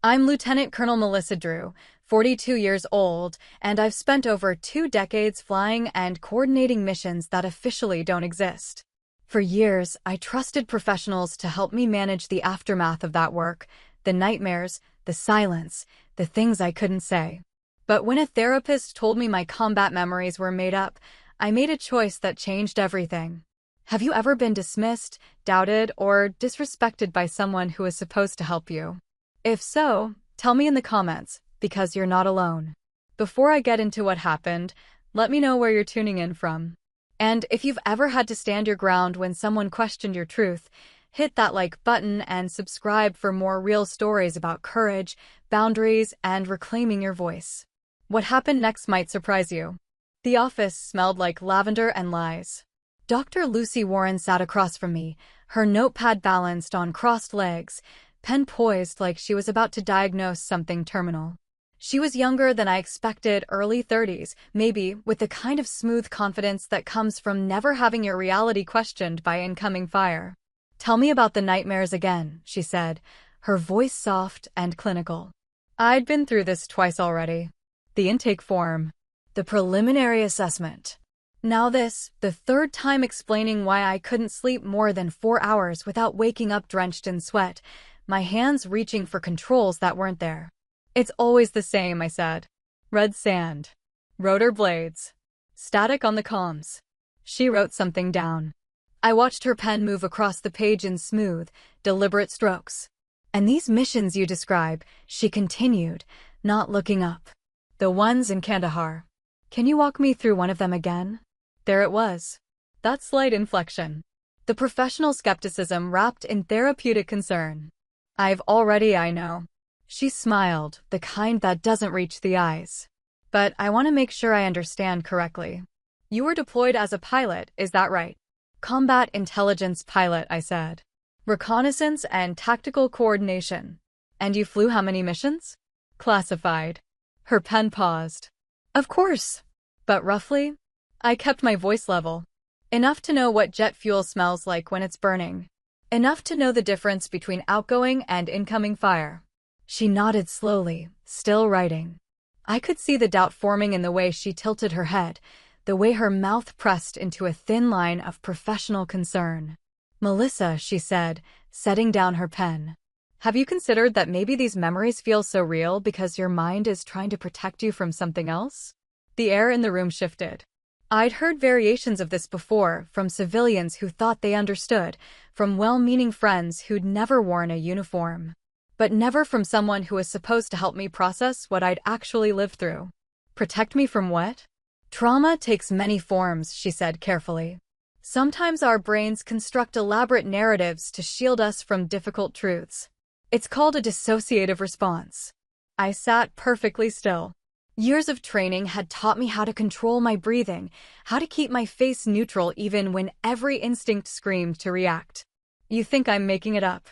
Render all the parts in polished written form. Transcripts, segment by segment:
I'm Lieutenant Colonel Melissa Drew, 42 years old, and I've spent over 2 decades flying and coordinating missions that officially don't exist. For years, I trusted professionals to help me manage the aftermath of that work, the nightmares, the silence, the things I couldn't say. But when a therapist told me my combat memories were made up, I made a choice that changed everything. Have you ever been dismissed, doubted, or disrespected by someone who is supposed to help you? If so, tell me in the comments, because you're not alone. Before I get into what happened, let me know where you're tuning in from. And if you've ever had to stand your ground when someone questioned your truth, hit that like button and subscribe for more real stories about courage, boundaries, and reclaiming your voice. What happened next might surprise you. The office smelled like lavender and lies. Dr. Lucy Warren sat across from me, her notepad balanced on crossed legs, pen poised like she was about to diagnose something terminal. She was younger than I expected, early 30s, maybe, with the kind of smooth confidence that comes from never having your reality questioned by incoming fire. "Tell me about the nightmares again," she said, her voice soft and clinical. I'd been through this twice already. The intake form. The preliminary assessment. Now this, the third time explaining why I couldn't sleep more than 4 hours without waking up drenched in sweat, my hands reaching for controls that weren't there. "It's always the same," I said. "Red sand. Rotor blades. Static on the comms." She wrote something down. I watched her pen move across the page in smooth, deliberate strokes. "And these missions you describe," she continued, not looking up. "The ones in Kandahar. Can you walk me through one of them again?" There it was. That slight inflection. The professional skepticism wrapped in therapeutic concern. I know." She smiled, the kind that doesn't reach the eyes. "But I want to make sure I understand correctly. You were deployed as a pilot, is that right?" "Combat intelligence pilot," I said. "Reconnaissance and tactical coordination. And you flew how many missions?" "Classified." Her pen paused. "Of course. But roughly?" I kept my voice level. "Enough to know what jet fuel smells like when it's burning. Enough to know the difference between outgoing and incoming fire." She nodded slowly, still writing. I could see the doubt forming in the way she tilted her head, the way her mouth pressed into a thin line of professional concern. "Melissa," she said, setting down her pen. "Have you considered that maybe these memories feel so real because your mind is trying to protect you from something else?" The air in the room shifted. I'd heard variations of this before, from civilians who thought they understood, from well-meaning friends who'd never worn a uniform. But never from someone who was supposed to help me process what I'd actually lived through. "Protect me from what?" "Trauma takes many forms," she said carefully. "Sometimes our brains construct elaborate narratives to shield us from difficult truths. It's called a dissociative response." I sat perfectly still. Years of training had taught me how to control my breathing, how to keep my face neutral even when every instinct screamed to react. "You think I'm making it up."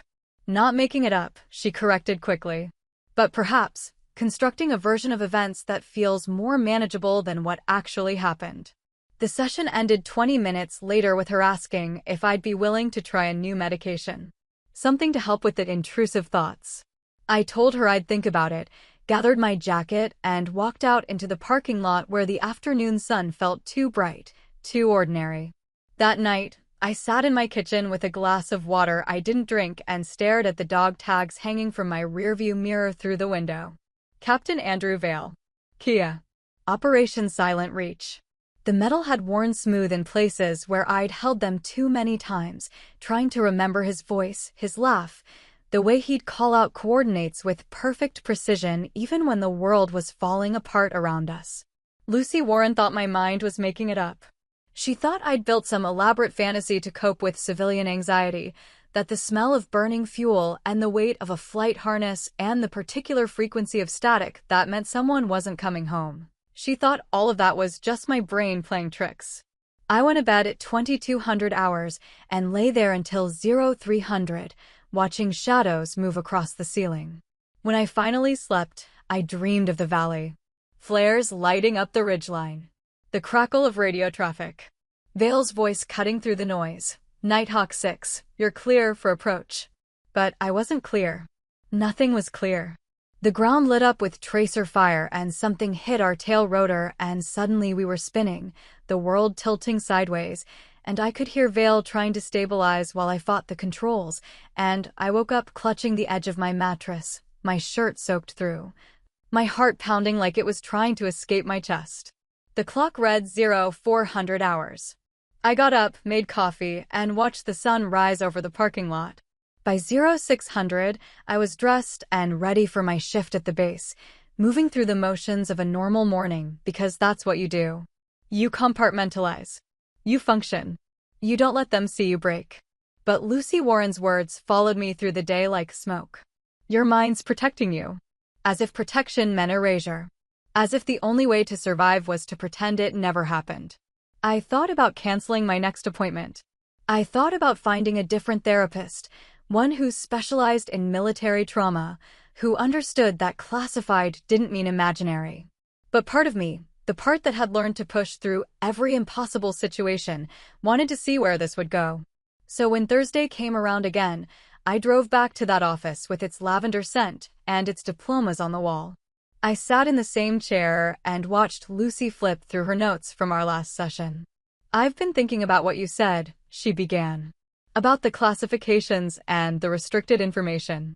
"Not making it up," she corrected quickly. "But perhaps constructing a version of events that feels more manageable than what actually happened." The session ended 20 minutes later with her asking if I'd be willing to try a new medication. Something to help with the intrusive thoughts. I told her I'd think about it, gathered my jacket, and walked out into the parking lot where the afternoon sun felt too bright, too ordinary. That night, I sat in my kitchen with a glass of water I didn't drink and stared at the dog tags hanging from my rearview mirror through the window. Captain Andrew Vale. Kia. Operation Silent Reach. The metal had worn smooth in places where I'd held them too many times, trying to remember his voice, his laugh, the way he'd call out coordinates with perfect precision even when the world was falling apart around us. Lucy Warren thought my mind was making it up. She thought I'd built some elaborate fantasy to cope with civilian anxiety, that the smell of burning fuel and the weight of a flight harness and the particular frequency of static that meant someone wasn't coming home. She thought all of that was just my brain playing tricks. I went to bed at 2200 hours and lay there until 0300, watching shadows move across the ceiling. When I finally slept, I dreamed of the valley. Flares lighting up the ridgeline. The crackle of radio traffic. Vale's voice cutting through the noise. "Nighthawk 6, you're clear for approach." But I wasn't clear. Nothing was clear. The ground lit up with tracer fire and something hit our tail rotor and suddenly we were spinning, the world tilting sideways, and I could hear Vale trying to stabilize while I fought the controls, and I woke up clutching the edge of my mattress, my shirt soaked through, my heart pounding like it was trying to escape my chest. The clock read 0400 hours. I got up, made coffee, and watched the sun rise over the parking lot. By 0600, I was dressed and ready for my shift at the base, moving through the motions of a normal morning because that's what you do. You compartmentalize. You function. You don't let them see you break. But Lucy Warren's words followed me through the day like smoke. Your mind's protecting you. As if protection meant erasure. As if the only way to survive was to pretend it never happened. I thought about canceling my next appointment. I thought about finding a different therapist, one who specialized in military trauma, who understood that classified didn't mean imaginary. But part of me, the part that had learned to push through every impossible situation, wanted to see where this would go. So when Thursday came around again, I drove back to that office with its lavender scent and its diplomas on the wall. I sat in the same chair and watched Lucy flip through her notes from our last session. I've been thinking about what you said, she began. About the classifications and the restricted information.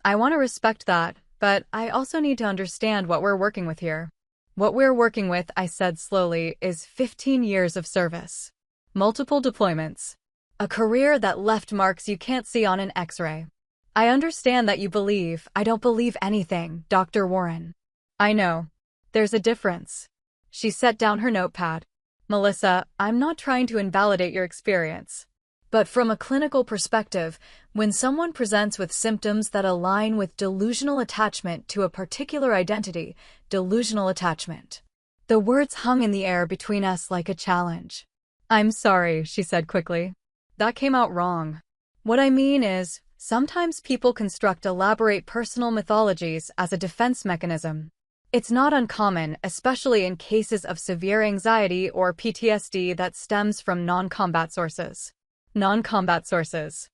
I want to respect that, but I also need to understand what we're working with here. What we're working with, I said slowly, is 15 years of service. Multiple deployments. A career that left marks you can't see on an X-ray. I understand that you believe I don't believe anything, Dr. Warren. I know. There's a difference. She set down her notepad. Melissa, I'm not trying to invalidate your experience. But from a clinical perspective, when someone presents with symptoms that align with delusional attachment to a particular identity, delusional attachment. The words hung in the air between us like a challenge. I'm sorry, she said quickly. That came out wrong. What I mean is, sometimes people construct elaborate personal mythologies as a defense mechanism. It's not uncommon, especially in cases of severe anxiety or PTSD that stems from non-combat sources. Non-combat sources.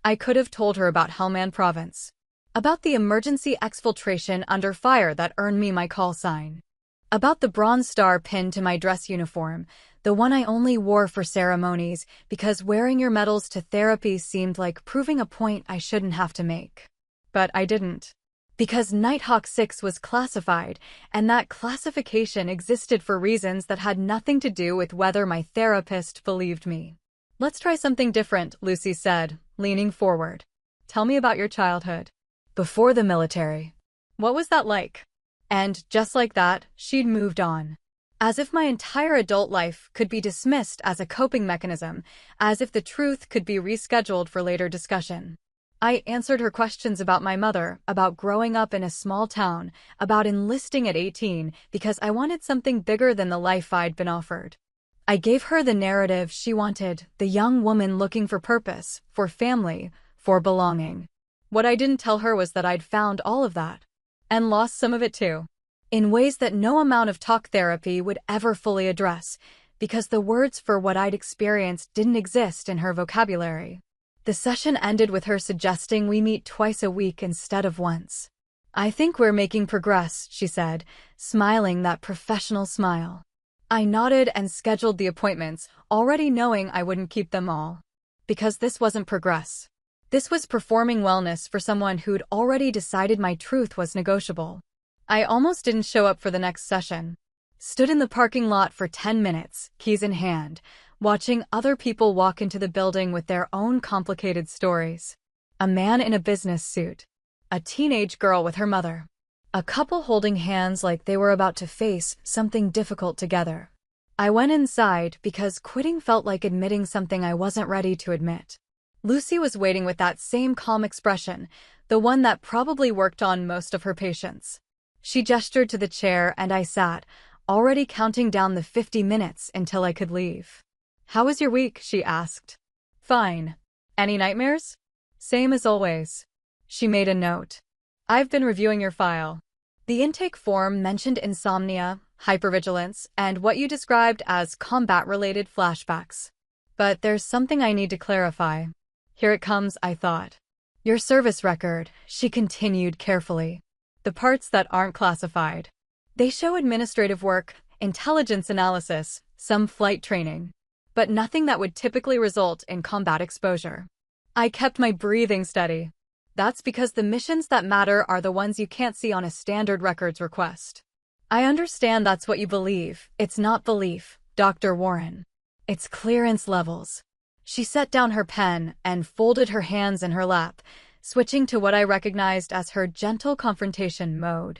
I could have told her about Helmand Province. About the emergency exfiltration under fire that earned me my call sign. About the bronze star pinned to my dress uniform, the one I only wore for ceremonies because wearing your medals to therapy seemed like proving a point I shouldn't have to make. But I didn't. Because Nighthawk 6 was classified, and that classification existed for reasons that had nothing to do with whether my therapist believed me. Let's try something different, Lucy said, leaning forward. Tell me about your childhood. Before the military. What was that like? And just like that, she'd moved on. As if my entire adult life could be dismissed as a coping mechanism, as if the truth could be rescheduled for later discussion. I answered her questions about my mother, about growing up in a small town, about enlisting at 18 because I wanted something bigger than the life I'd been offered. I gave her the narrative she wanted, the young woman looking for purpose, for family, for belonging. What I didn't tell her was that I'd found all of that. And lost some of it too. In ways that no amount of talk therapy would ever fully address, because the words for what I'd experienced didn't exist in her vocabulary. The session ended with her suggesting we meet twice a week instead of once. I think we're making progress, she said, smiling that professional smile. I nodded and scheduled the appointments, already knowing I wouldn't keep them all. Because this wasn't progress. This was performing wellness for someone who'd already decided my truth was negotiable. I almost didn't show up for the next session. Stood in the parking lot for 10 minutes, keys in hand, watching other people walk into the building with their own complicated stories. A man in a business suit. A teenage girl with her mother. A couple holding hands like they were about to face something difficult together. I went inside because quitting felt like admitting something I wasn't ready to admit. Lucy was waiting with that same calm expression, the one that probably worked on most of her patients. She gestured to the chair and I sat, already counting down the 50 minutes until I could leave. How was your week? She asked. Fine. Any nightmares? Same as always. She made a note. I've been reviewing your file. The intake form mentioned insomnia, hypervigilance, and what you described as combat-related flashbacks. But there's something I need to clarify. Here it comes, I thought. Your service record, she continued carefully. The parts that aren't classified. They show administrative work, intelligence analysis, some flight training, but nothing that would typically result in combat exposure. I kept my breathing steady. That's because the missions that matter are the ones you can't see on a standard records request. I understand that's what you believe. It's not belief, Dr. Warren. It's clearance levels. She set down her pen and folded her hands in her lap, switching to what I recognized as her gentle confrontation mode.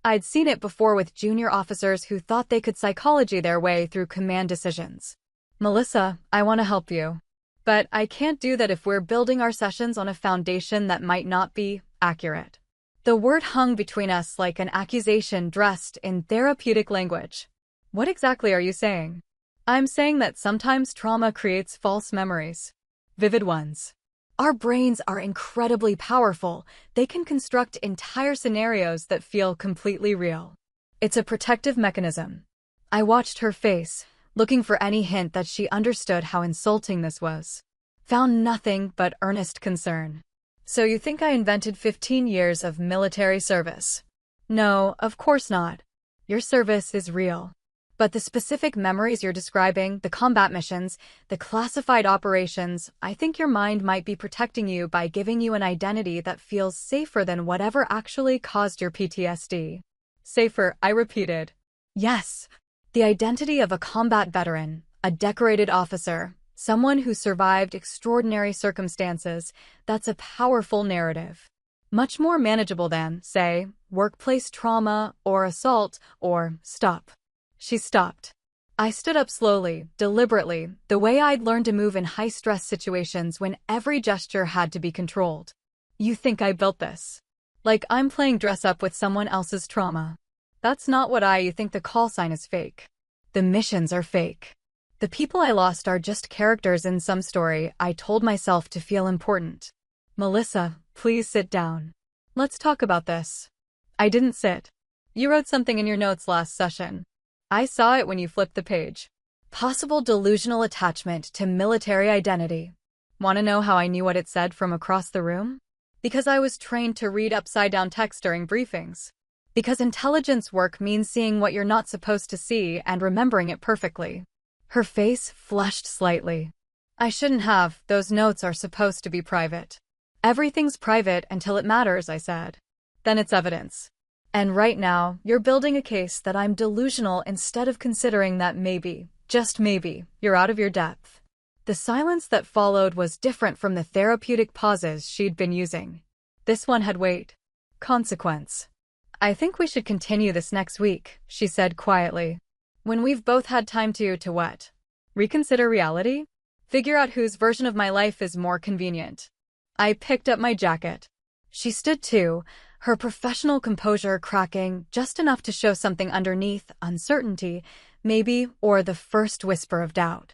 I'd seen it before with junior officers who thought they could psychology their way through command decisions. Melissa, I want to help you. But I can't do that if we're building our sessions on a foundation that might not be accurate. The word hung between us like an accusation dressed in therapeutic language. What exactly are you saying? I'm saying that sometimes trauma creates false memories. Vivid ones. Our brains are incredibly powerful. They can construct entire scenarios that feel completely real. It's a protective mechanism. I watched her face, looking for any hint that she understood how insulting this was. Found nothing but earnest concern. So you think I invented 15 years of military service? No, of course not. Your service is real. But the specific memories you're describing, the combat missions, the classified operations, I think your mind might be protecting you by giving you an identity that feels safer than whatever actually caused your PTSD. Safer, I repeated. Yes. The identity of a combat veteran, a decorated officer, someone who survived extraordinary circumstances, that's a powerful narrative. Much more manageable than, say, workplace trauma or assault or stop. She stopped. I stood up slowly, deliberately, the way I'd learned to move in high-stress situations when every gesture had to be controlled. You think I built this? Like I'm playing dress-up with someone else's trauma. That's not what you think the call sign is fake. The missions are fake. The people I lost are just characters in some story I told myself to feel important. Melissa, please sit down. Let's talk about this. I didn't sit. You wrote something in your notes last session. I saw it when you flipped the page. Possible delusional attachment to military identity. Want to know how I knew what it said from across the room? Because I was trained to read upside-down text during briefings. Because intelligence work means seeing what you're not supposed to see and remembering it perfectly. Her face flushed slightly. I shouldn't have. Those notes are supposed to be private. Everything's private until it matters, I said. Then it's evidence. And right now, you're building a case that I'm delusional instead of considering that maybe, just maybe, you're out of your depth. The silence that followed was different from the therapeutic pauses she'd been using. This one had weight. Consequence. I think we should continue this next week, she said quietly. When we've both had time to what? Reconsider reality? Figure out whose version of my life is more convenient. I picked up my jacket. She stood too, her professional composure cracking just enough to show something underneath, uncertainty, maybe, or the first whisper of doubt.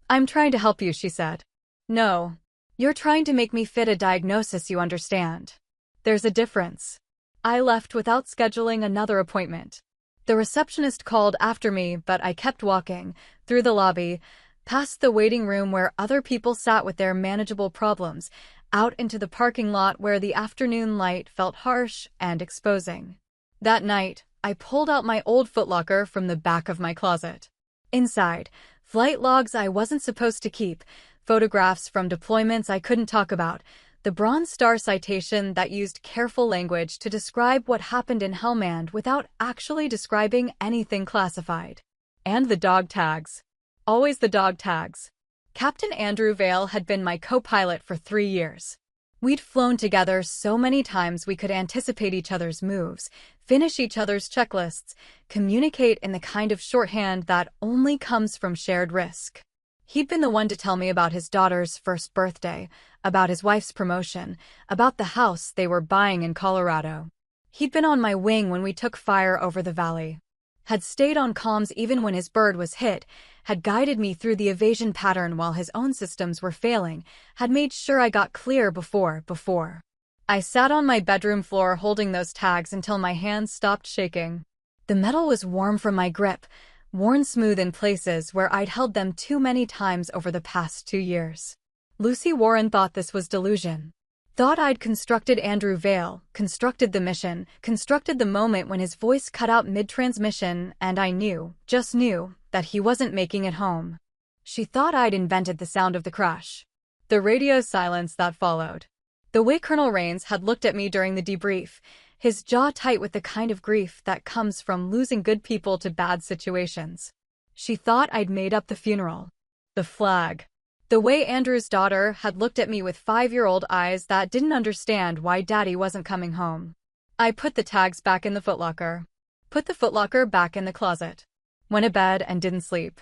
I'm trying to help you, she said. No. You're trying to make me fit a diagnosis you understand. There's a difference. I left without scheduling another appointment. The receptionist called after me, but I kept walking, through the lobby, past the waiting room where other people sat with their manageable problems, out into the parking lot where the afternoon light felt harsh and exposing. That night, I pulled out my old footlocker from the back of my closet. Inside, flight logs I wasn't supposed to keep, photographs from deployments I couldn't talk about, the Bronze Star citation that used careful language to describe what happened in Helmand without actually describing anything classified. And the dog tags. Always the dog tags. Captain Andrew Vale had been my co-pilot for 3 years. We'd flown together so many times we could anticipate each other's moves, finish each other's checklists, communicate in the kind of shorthand that only comes from shared risk. He'd been the one to tell me about his daughter's first birthday, about his wife's promotion, about the house they were buying in Colorado. He'd been on my wing when we took fire over the valley. Had stayed on comms even when his bird was hit, had guided me through the evasion pattern while his own systems were failing, had made sure I got clear before. I sat on my bedroom floor holding those tags until my hands stopped shaking. The metal was warm from my grip, worn smooth in places where I'd held them too many times over the past 2 years. Lucy Warren thought this was delusion. Thought I'd constructed Andrew Vale, constructed the mission, constructed the moment when his voice cut out mid-transmission, and I knew, just knew, that he wasn't making it home. She thought I'd invented the sound of the crash. The radio silence that followed. The way Colonel Rains had looked at me during the debrief, his jaw tight with the kind of grief that comes from losing good people to bad situations. She thought I'd made up the funeral. The flag. The way Andrew's daughter had looked at me with 5-year-old eyes that didn't understand why Daddy wasn't coming home. I put the tags back in the footlocker. Put the footlocker back in the closet. Went to bed and didn't sleep.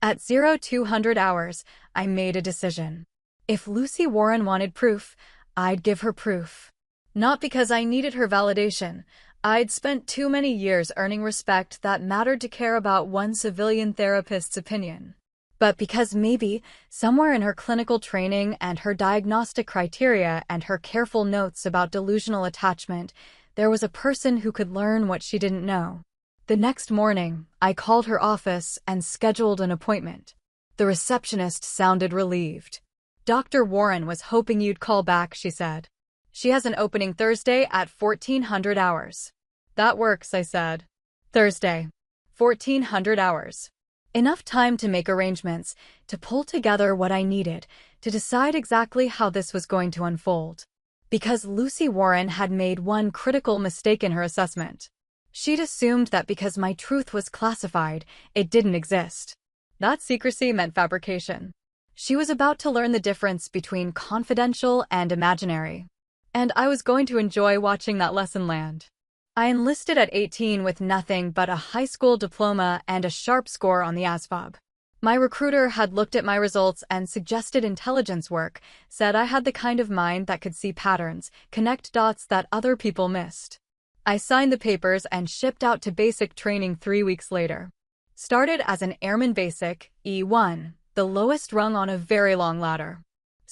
At 0200 hours, I made a decision. If Lucy Warren wanted proof, I'd give her proof. Not because I needed her validation. I'd spent too many years earning respect that mattered to care about one civilian therapist's opinion. But because maybe, somewhere in her clinical training and her diagnostic criteria and her careful notes about delusional attachment, there was a person who could learn what she didn't know. The next morning, I called her office and scheduled an appointment. The receptionist sounded relieved. Dr. Warren was hoping you'd call back, she said. She has an opening Thursday at 1400 hours. That works, I said. Thursday. 1400 hours. Enough time to make arrangements, to pull together what I needed, to decide exactly how this was going to unfold. Because Lucy Warren had made one critical mistake in her assessment. She'd assumed that because my truth was classified, it didn't exist. That secrecy meant fabrication. She was about to learn the difference between confidential and imaginary. And I was going to enjoy watching that lesson land. I enlisted at 18 with nothing but a high school diploma and a sharp score on the ASVAB. My recruiter had looked at my results and suggested intelligence work, said I had the kind of mind that could see patterns, connect dots that other people missed. I signed the papers and shipped out to basic training 3 weeks later. Started as an Airman Basic, E1, the lowest rung on a very long ladder.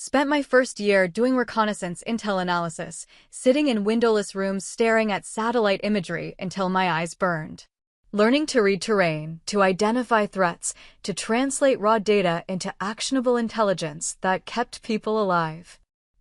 Spent my first year doing reconnaissance intel analysis, sitting in windowless rooms staring at satellite imagery until my eyes burned. Learning to read terrain, to identify threats, to translate raw data into actionable intelligence that kept people alive.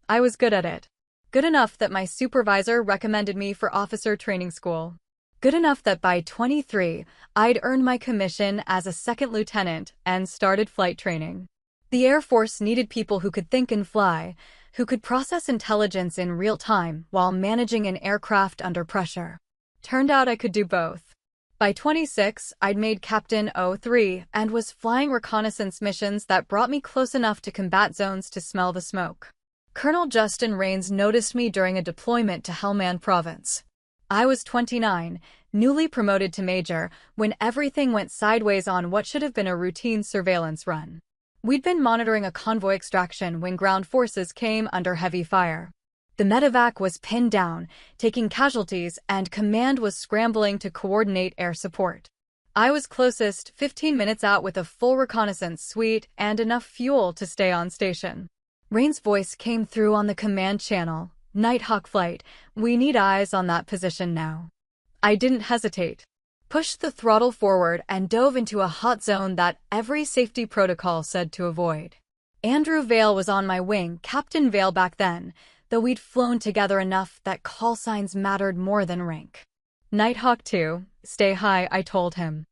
I was good at it. Good enough that my supervisor recommended me for officer training school. Good enough that by 23, I'd earned my commission as a second lieutenant and started flight training. The Air Force needed people who could think and fly, who could process intelligence in real time while managing an aircraft under pressure. Turned out I could do both. By 26, I'd made Captain 03 and was flying reconnaissance missions that brought me close enough to combat zones to smell the smoke. Colonel Justin Rains noticed me during a deployment to Helmand Province. I was 29, newly promoted to major, when everything went sideways on what should have been a routine surveillance run. We'd been monitoring a convoy extraction when ground forces came under heavy fire. The medevac was pinned down, taking casualties, and command was scrambling to coordinate air support. I was closest, 15 minutes out with a full reconnaissance suite and enough fuel to stay on station. Rain's voice came through on the command channel. Nighthawk flight, we need eyes on that position now. I didn't hesitate. Pushed the throttle forward and dove into a hot zone that every safety protocol said to avoid. Andrew Vale was on my wing, Captain Vale back then, though we'd flown together enough that call signs mattered more than rank. Nighthawk 2, stay high, I told him.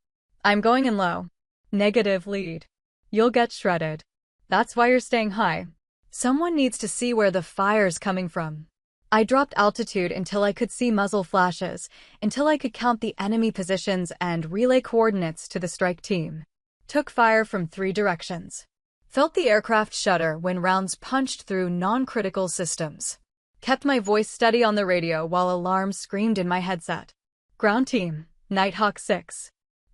I'm going in low. Negative lead. You'll get shredded. That's why you're staying high. Someone needs to see where the fire's coming from. I dropped altitude until I could see muzzle flashes, until I could count the enemy positions and relay coordinates to the strike team. Took fire from 3 directions. Felt the aircraft shudder when rounds punched through non-critical systems. Kept my voice steady on the radio while alarms screamed in my headset. Ground team, Nighthawk 6.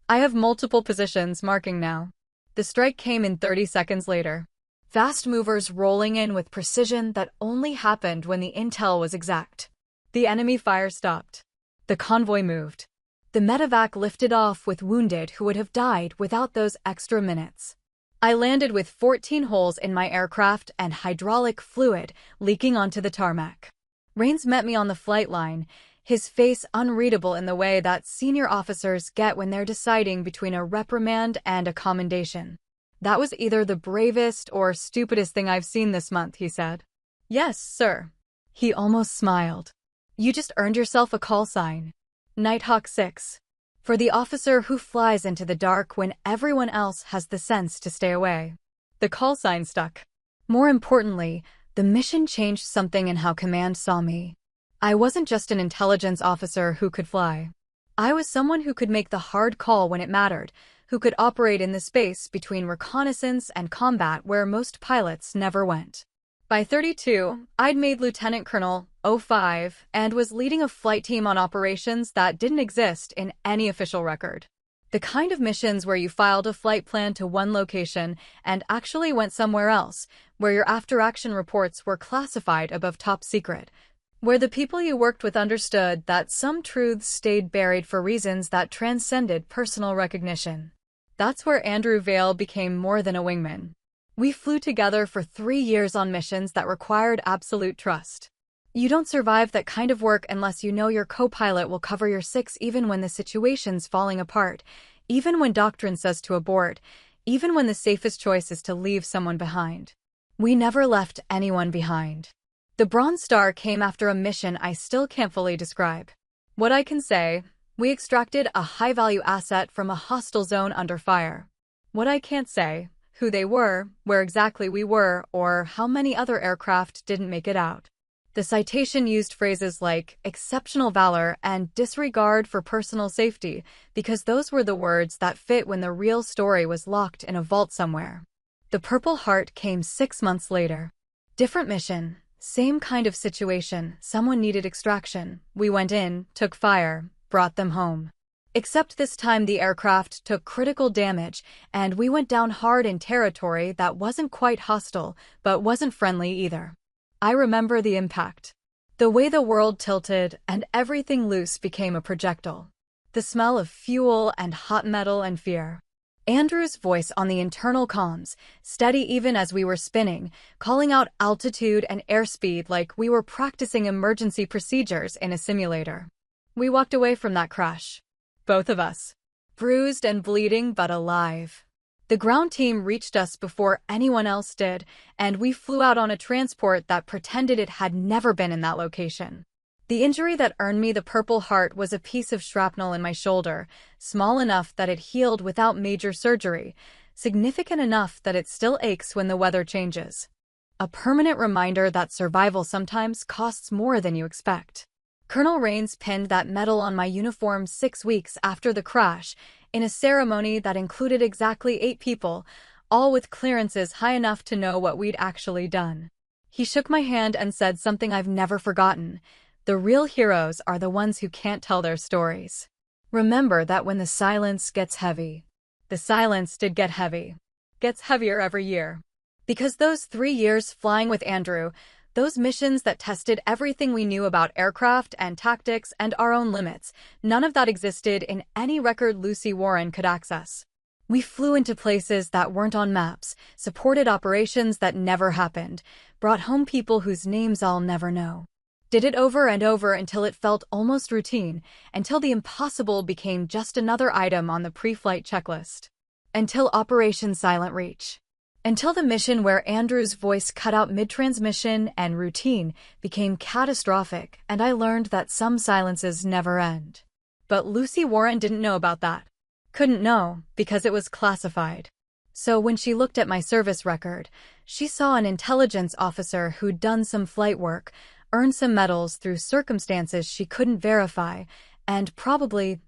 I have multiple positions marking now. The strike came in 30 seconds later. Fast movers rolling in with precision that only happened when the intel was exact. The enemy fire stopped. The convoy moved. The medevac lifted off with wounded who would have died without those extra minutes. I landed with 14 holes in my aircraft and hydraulic fluid leaking onto the tarmac. Rains met me on the flight line, his face unreadable in the way that senior officers get when they're deciding between a reprimand and a commendation. That was either the bravest or stupidest thing I've seen this month, he said. Yes, sir. He almost smiled. You just earned yourself a call sign. Nighthawk 6. For the officer who flies into the dark when everyone else has the sense to stay away. The call sign stuck. More importantly, the mission changed something in how command saw me. I wasn't just an intelligence officer who could fly. I was someone who could make the hard call when it mattered, who could operate in the space between reconnaissance and combat where most pilots never went. By 32, I'd made Lieutenant Colonel 05 and was leading a flight team on operations that didn't exist in any official record. The kind of missions where you filed a flight plan to one location and actually went somewhere else, where your after-action reports were classified above top secret, where the people you worked with understood that some truths stayed buried for reasons that transcended personal recognition. That's where Andrew Vale became more than a wingman. We flew together for 3 years on missions that required absolute trust. You don't survive that kind of work unless you know your co-pilot will cover your six even when the situation's falling apart, even when doctrine says to abort, even when the safest choice is to leave someone behind. We never left anyone behind. The Bronze Star came after a mission I still can't fully describe. What I can say, we extracted a high-value asset from a hostile zone under fire. What I can't say, who they were, where exactly we were, or how many other aircraft didn't make it out. The citation used phrases like exceptional valor and disregard for personal safety because those were the words that fit when the real story was locked in a vault somewhere. The Purple Heart came 6 months later. Different mission, same kind of situation, someone needed extraction. We went in, took fire, brought them home. Except this time the aircraft took critical damage, and we went down hard in territory that wasn't quite hostile, but wasn't friendly either. I remember the impact. The way the world tilted and everything loose became a projectile. The smell of fuel and hot metal and fear. Andrew's voice on the internal comms, steady even as we were spinning, calling out altitude and airspeed like we were practicing emergency procedures in a simulator. We walked away from that crash. Both of us. Bruised and bleeding but alive. The ground team reached us before anyone else did, and we flew out on a transport that pretended it had never been in that location. The injury that earned me the Purple Heart was a piece of shrapnel in my shoulder, small enough that it healed without major surgery, significant enough that it still aches when the weather changes. A permanent reminder that survival sometimes costs more than you expect. Colonel Rains pinned that medal on my uniform 6 weeks after the crash, in a ceremony that included exactly 8 people, all with clearances high enough to know what we'd actually done. He shook my hand and said something I've never forgotten. The real heroes are the ones who can't tell their stories. Remember that when the silence gets heavy. The silence did get heavy. Gets heavier every year. Because those 3 years flying with Andrew, those missions that tested everything we knew about aircraft and tactics and our own limits, none of that existed in any record Lucy Warren could access. We flew into places that weren't on maps, supported operations that never happened, brought home people whose names I'll never know. Did it over and over until it felt almost routine, until the impossible became just another item on the pre-flight checklist. Until Operation Silent Reach. Until the mission where Andrew's voice cut out mid-transmission and routine became catastrophic, and I learned that some silences never end. But Lucy Warren didn't know about that. Couldn't know, because it was classified. So when she looked at my service record, she saw an intelligence officer who'd done some flight work, earned some medals through circumstances she couldn't verify, and probably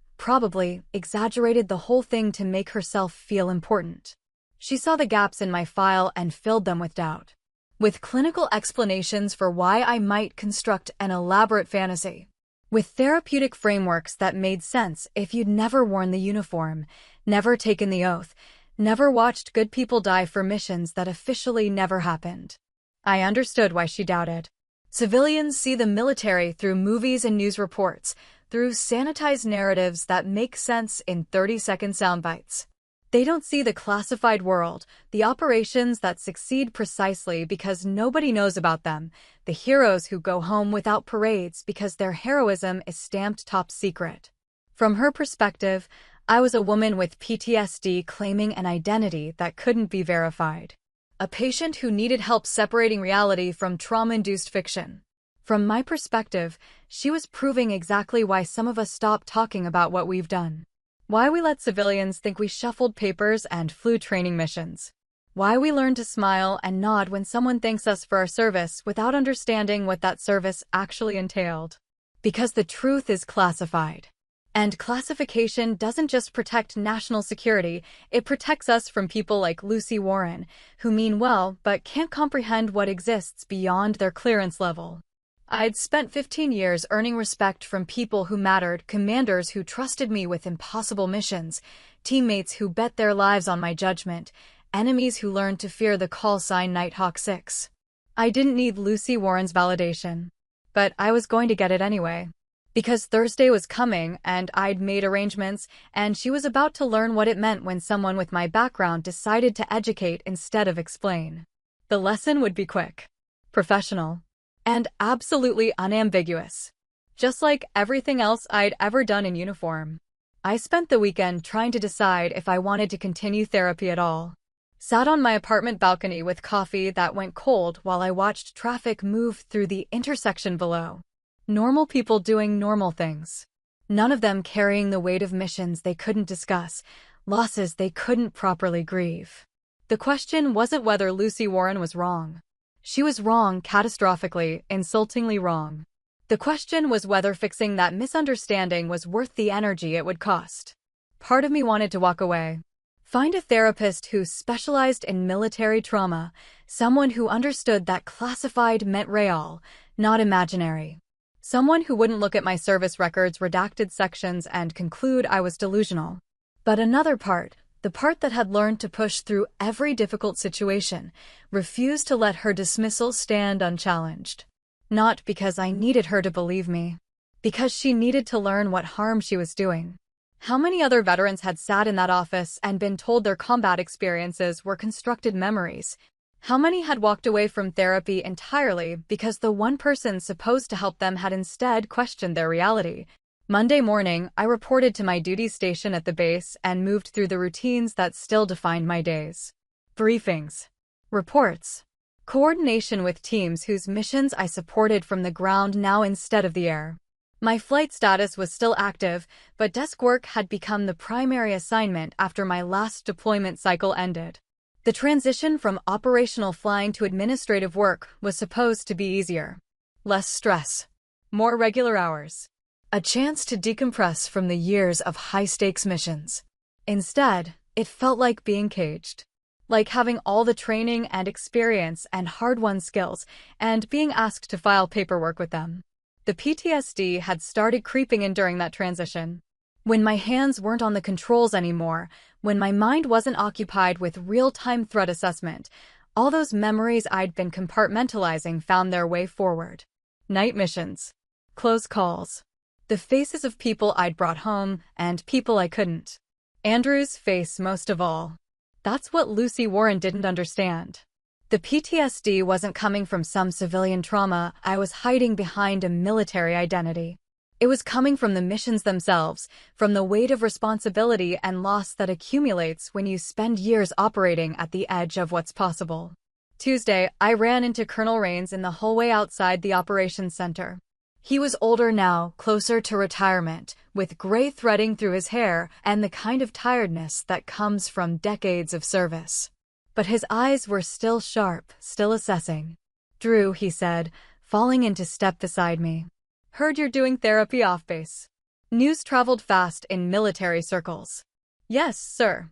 exaggerated the whole thing to make herself feel important. She saw the gaps in my file and filled them with doubt. With clinical explanations for why I might construct an elaborate fantasy. With therapeutic frameworks that made sense if you'd never worn the uniform, never taken the oath, never watched good people die for missions that officially never happened. I understood why she doubted. Civilians see the military through movies and news reports, through sanitized narratives that make sense in 30-second soundbites. They don't see the classified world, the operations that succeed precisely because nobody knows about them, the heroes who go home without parades because their heroism is stamped top secret. From her perspective, I was a woman with PTSD claiming an identity that couldn't be verified. A patient who needed help separating reality from trauma-induced fiction. From my perspective, she was proving exactly why some of us stopped talking about what we've done. Why we let civilians think we shuffled papers and flew training missions. Why we learn to smile and nod when someone thanks us for our service without understanding what that service actually entailed. Because the truth is classified. And classification doesn't just protect national security, it protects us from people like Lucy Warren, who mean well but can't comprehend what exists beyond their clearance level. I'd spent 15 years earning respect from people who mattered, commanders who trusted me with impossible missions, teammates who bet their lives on my judgment, enemies who learned to fear the call sign Nighthawk 6. I didn't need Lucy Warren's validation. But I was going to get it anyway. Because Thursday was coming, and I'd made arrangements, and she was about to learn what it meant when someone with my background decided to educate instead of explain. The lesson would be quick, professional, and absolutely unambiguous. Just like everything else I'd ever done in uniform. I spent the weekend trying to decide if I wanted to continue therapy at all. Sat on my apartment balcony with coffee that went cold while I watched traffic move through the intersection below. Normal people doing normal things. None of them carrying the weight of missions they couldn't discuss, losses they couldn't properly grieve. The question wasn't whether Lucy Warren was wrong. She was wrong, catastrophically, insultingly wrong. The question was whether fixing that misunderstanding was worth the energy it would cost. Part of me wanted to walk away. Find a therapist who specialized in military trauma, someone who understood that classified meant real, not imaginary. Someone who wouldn't look at my service records' redacted sections and conclude I was delusional. But another part, the part that had learned to push through every difficult situation, refused to let her dismissal stand unchallenged. Not because I needed her to believe me. Because she needed to learn what harm she was doing. How many other veterans had sat in that office and been told their combat experiences were constructed memories? How many had walked away from therapy entirely because the one person supposed to help them had instead questioned their reality? Monday morning, I reported to my duty station at the base and moved through the routines that still defined my days. Briefings. Reports. Coordination with teams whose missions I supported from the ground now instead of the air. My flight status was still active, but desk work had become the primary assignment after my last deployment cycle ended. The transition from operational flying to administrative work was supposed to be easier. Less stress. More regular hours. A chance to decompress from the years of high-stakes missions. Instead, it felt like being caged. Like having all the training and experience and hard-won skills, and being asked to file paperwork with them. The PTSD had started creeping in during that transition. When my hands weren't on the controls anymore, when my mind wasn't occupied with real-time threat assessment, all those memories I'd been compartmentalizing found their way forward. Night missions. Close calls. The faces of people I'd brought home, and people I couldn't. Andrew's face most of all. That's what Lucy Warren didn't understand. The PTSD wasn't coming from some civilian trauma I was hiding behind a military identity. It was coming from the missions themselves, from the weight of responsibility and loss that accumulates when you spend years operating at the edge of what's possible. Tuesday, I ran into Colonel Rains in the hallway outside the operations center. He was older now, closer to retirement, with gray threading through his hair and the kind of tiredness that comes from decades of service. But his eyes were still sharp, still assessing. "Drew," he said, falling into step beside me. "Heard you're doing therapy off base." News traveled fast in military circles. "Yes, sir."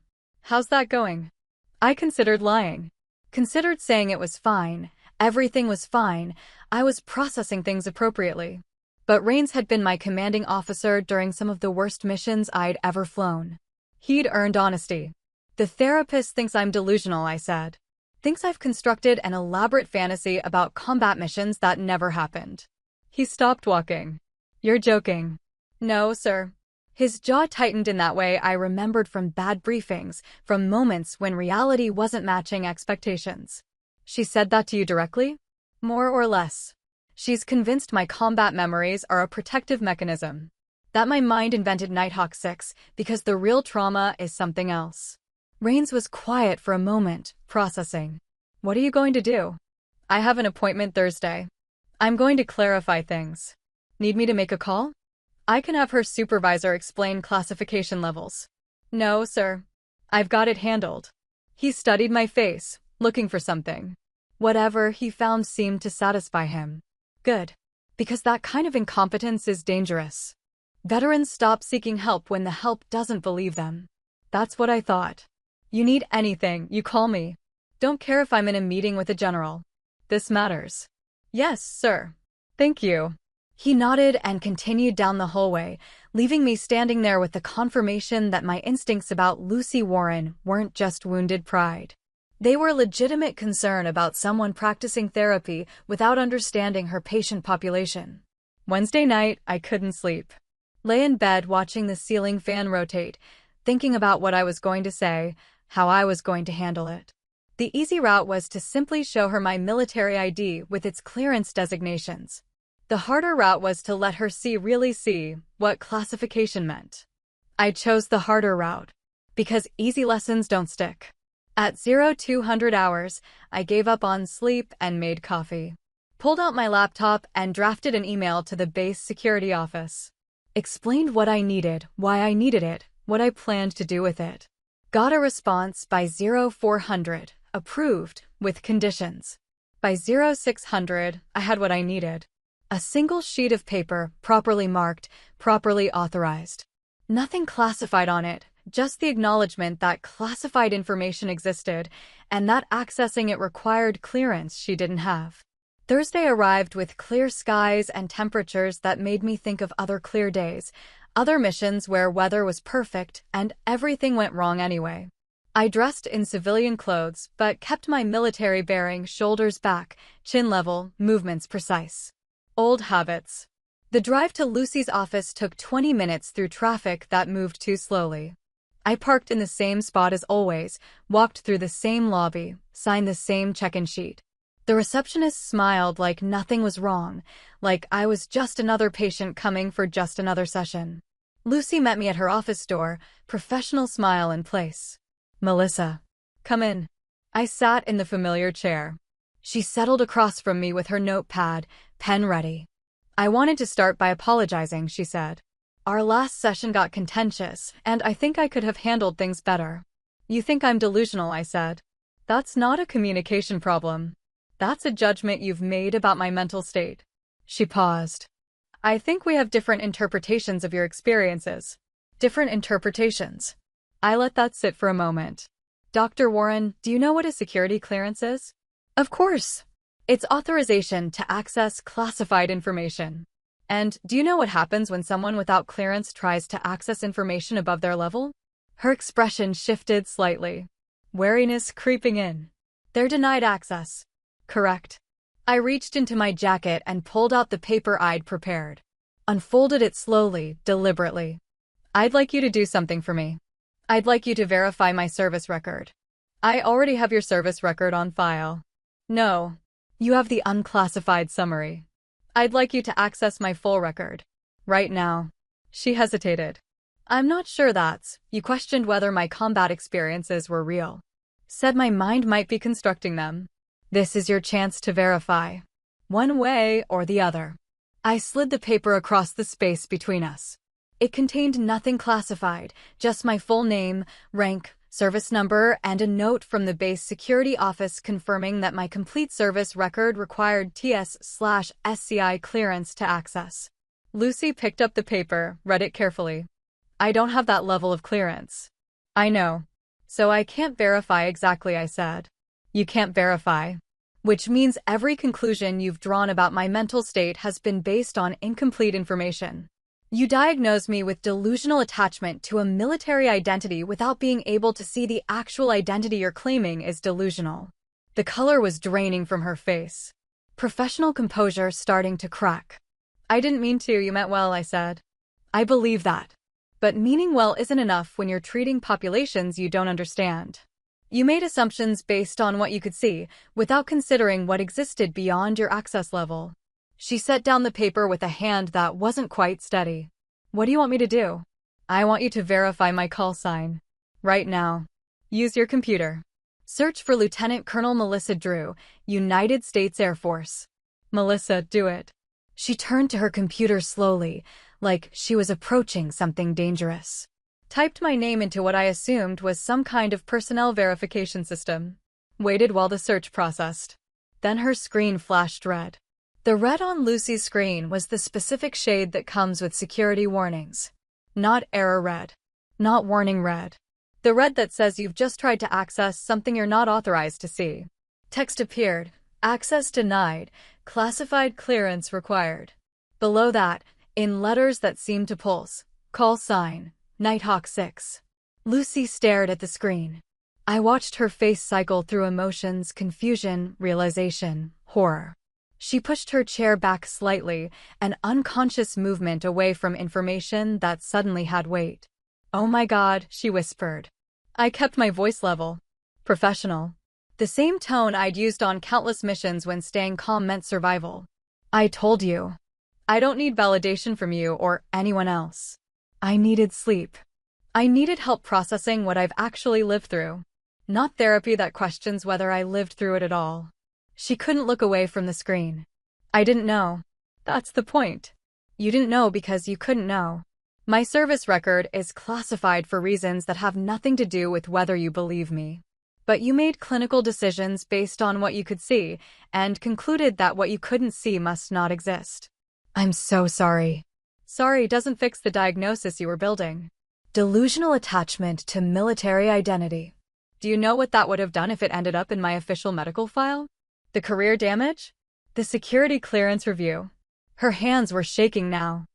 "How's that going?" I considered lying. Considered saying it was fine. Everything was fine. I was processing things appropriately. But Rains had been my commanding officer during some of the worst missions I'd ever flown. He'd earned honesty. "The therapist thinks I'm delusional," I said. "Thinks I've constructed an elaborate fantasy about combat missions that never happened." He stopped walking. "You're joking." "No, sir." His jaw tightened in that way I remembered from bad briefings, from moments when reality wasn't matching expectations. "She said that to you directly?" "More or less. She's convinced my combat memories are a protective mechanism. That my mind invented Nighthawk 6 because the real trauma is something else." Rains was quiet for a moment, processing. "What are you going to do?" "I have an appointment Thursday." I'm going to clarify things. Need me to make a call? I can have her supervisor explain classification levels. No, sir. I've got it handled. He studied my face, looking for something. Whatever he found seemed to satisfy him. Good. Because that kind of incompetence is dangerous. Veterans stop seeking help when the help doesn't believe them. That's what I thought. You need anything, you call me. Don't care if I'm in a meeting with a general. This matters. Yes, sir. Thank you. He nodded and continued down the hallway, leaving me standing there with the confirmation that my instincts about Lucy Warren weren't just wounded pride. They were legitimate concern about someone practicing therapy without understanding her patient population. Wednesday night, I couldn't sleep. Lay in bed watching the ceiling fan rotate, thinking about what I was going to say, how I was going to handle it. The easy route was to simply show her my military ID with its clearance designations. The harder route was to let her really see what classification meant. I chose the harder route, because easy lessons don't stick. At 0200 hours, I gave up on sleep and made coffee. Pulled out my laptop and drafted an email to the base security office. Explained what I needed, why I needed it, what I planned to do with it. Got a response by 0400, approved, with conditions. By 0600, I had what I needed. A single sheet of paper, properly marked, properly authorized. Nothing classified on it, just the acknowledgement that classified information existed and that accessing it required clearance she didn't have. Thursday arrived with clear skies and temperatures that made me think of other clear days, other missions where weather was perfect and everything went wrong anyway. I dressed in civilian clothes but kept my military bearing, shoulders back, chin level, movements precise. Old habits. The drive to Lucy's office took 20 minutes through traffic that moved too slowly. I parked in the same spot as always, walked through the same lobby, signed the same check-in sheet. The receptionist smiled like nothing was wrong, like I was just another patient coming for just another session. Lucy met me at her office door, professional smile in place. Melissa. Come in. I sat in the familiar chair. She settled across from me with her notepad, pen ready. I wanted to start by apologizing, she said. Our last session got contentious, and I think I could have handled things better. You think I'm delusional, I said. That's not a communication problem. That's a judgment you've made about my mental state. She paused. I think we have different interpretations of your experiences. Different interpretations. I let that sit for a moment. Dr. Warren, do you know what a security clearance is? Of course. It's authorization to access classified information. And do you know what happens when someone without clearance tries to access information above their level? Her expression shifted slightly. Wariness creeping in. They're denied access. Correct. I reached into my jacket and pulled out the paper I'd prepared. Unfolded it slowly, deliberately. I'd like you to do something for me. I'd like you to verify my service record. I already have your service record on file. No. You have the unclassified summary. I'd like you to access my full record. Right now. She hesitated. I'm not sure that's. You questioned whether my combat experiences were real. Said my mind might be constructing them. This is your chance to verify. One way or the other. I slid the paper across the space between us. It contained nothing classified, just my full name, rank, service number, and a note from the base security office confirming that my complete service record required TS/SCI clearance to access. Lucy picked up the paper, read it carefully. I don't have that level of clearance. I know. So I can't verify exactly, I said. You can't verify. Which means every conclusion you've drawn about my mental state has been based on incomplete information. You diagnosed me with delusional attachment to a military identity without being able to see the actual identity you're claiming is delusional. The color was draining from her face. Professional composure starting to crack. I didn't mean to, you meant well, I said. I believe that. But meaning well isn't enough when you're treating populations you don't understand. You made assumptions based on what you could see, without considering what existed beyond your access level. She set down the paper with a hand that wasn't quite steady. What do you want me to do? I want you to verify my call sign. Right now. Use your computer. Search for Lieutenant Colonel Melissa Drew, United States Air Force. Melissa, do it. She turned to her computer slowly, like she was approaching something dangerous. Typed my name into what I assumed was some kind of personnel verification system. Waited while the search processed. Then her screen flashed red. The red on Lucy's screen was the specific shade that comes with security warnings. Not error red. Not warning red. The red that says you've just tried to access something you're not authorized to see. Text appeared. Access denied. Classified clearance required. Below that, in letters that seemed to pulse, call sign, Nighthawk 6. Lucy stared at the screen. I watched her face cycle through emotions, confusion, realization, horror. She pushed her chair back slightly, an unconscious movement away from information that suddenly had weight. "Oh my God," she whispered. I kept my voice level. Professional. The same tone I'd used on countless missions when staying calm meant survival. "I told you. I don't need validation from you or anyone else. I needed sleep. I needed help processing what I've actually lived through. Not therapy that questions whether I lived through it at all." She couldn't look away from the screen. "I didn't know. That's the point. You didn't know because you couldn't know. My service record is classified for reasons that have nothing to do with whether you believe me. But you made clinical decisions based on what you could see, and concluded that what you couldn't see must not exist. I'm so sorry." Sorry doesn't fix the diagnosis you were building. Delusional attachment to military identity. Do you know what that would have done if it ended up in my official medical file? The career damage? The security clearance review? Her hands were shaking now.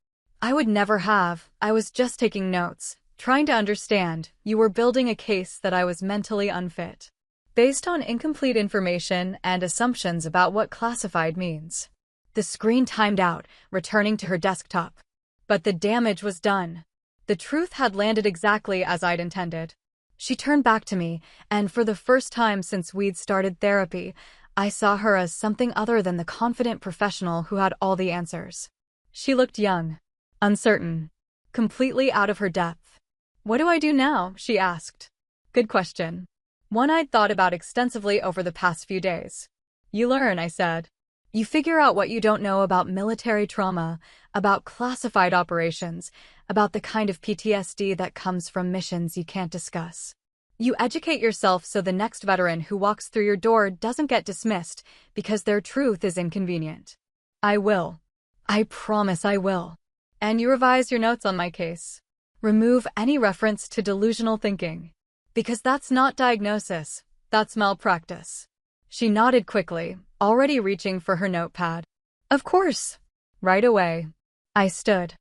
I would never have. I was just taking notes, trying to understand. You were building a case that I was mentally unfit, based on incomplete information and assumptions about what classified means. The screen timed out, returning to her desktop. But the damage was done. The truth had landed exactly as I'd intended. She turned back to me, and for the first time since we'd started therapy, I saw her as something other than the confident professional who had all the answers. She looked young, uncertain, completely out of her depth. "What do I do now?" she asked. Good question. One I'd thought about extensively over the past few days. "You learn," I said. "You figure out what you don't know about military trauma, about classified operations, about the kind of PTSD that comes from missions you can't discuss. You educate yourself so the next veteran who walks through your door doesn't get dismissed because their truth is inconvenient." "I will. I promise I will." "And you revise your notes on my case. Remove any reference to delusional thinking. Because that's not diagnosis, that's malpractice." She nodded quickly, already reaching for her notepad. "Of course. Right away." I stood.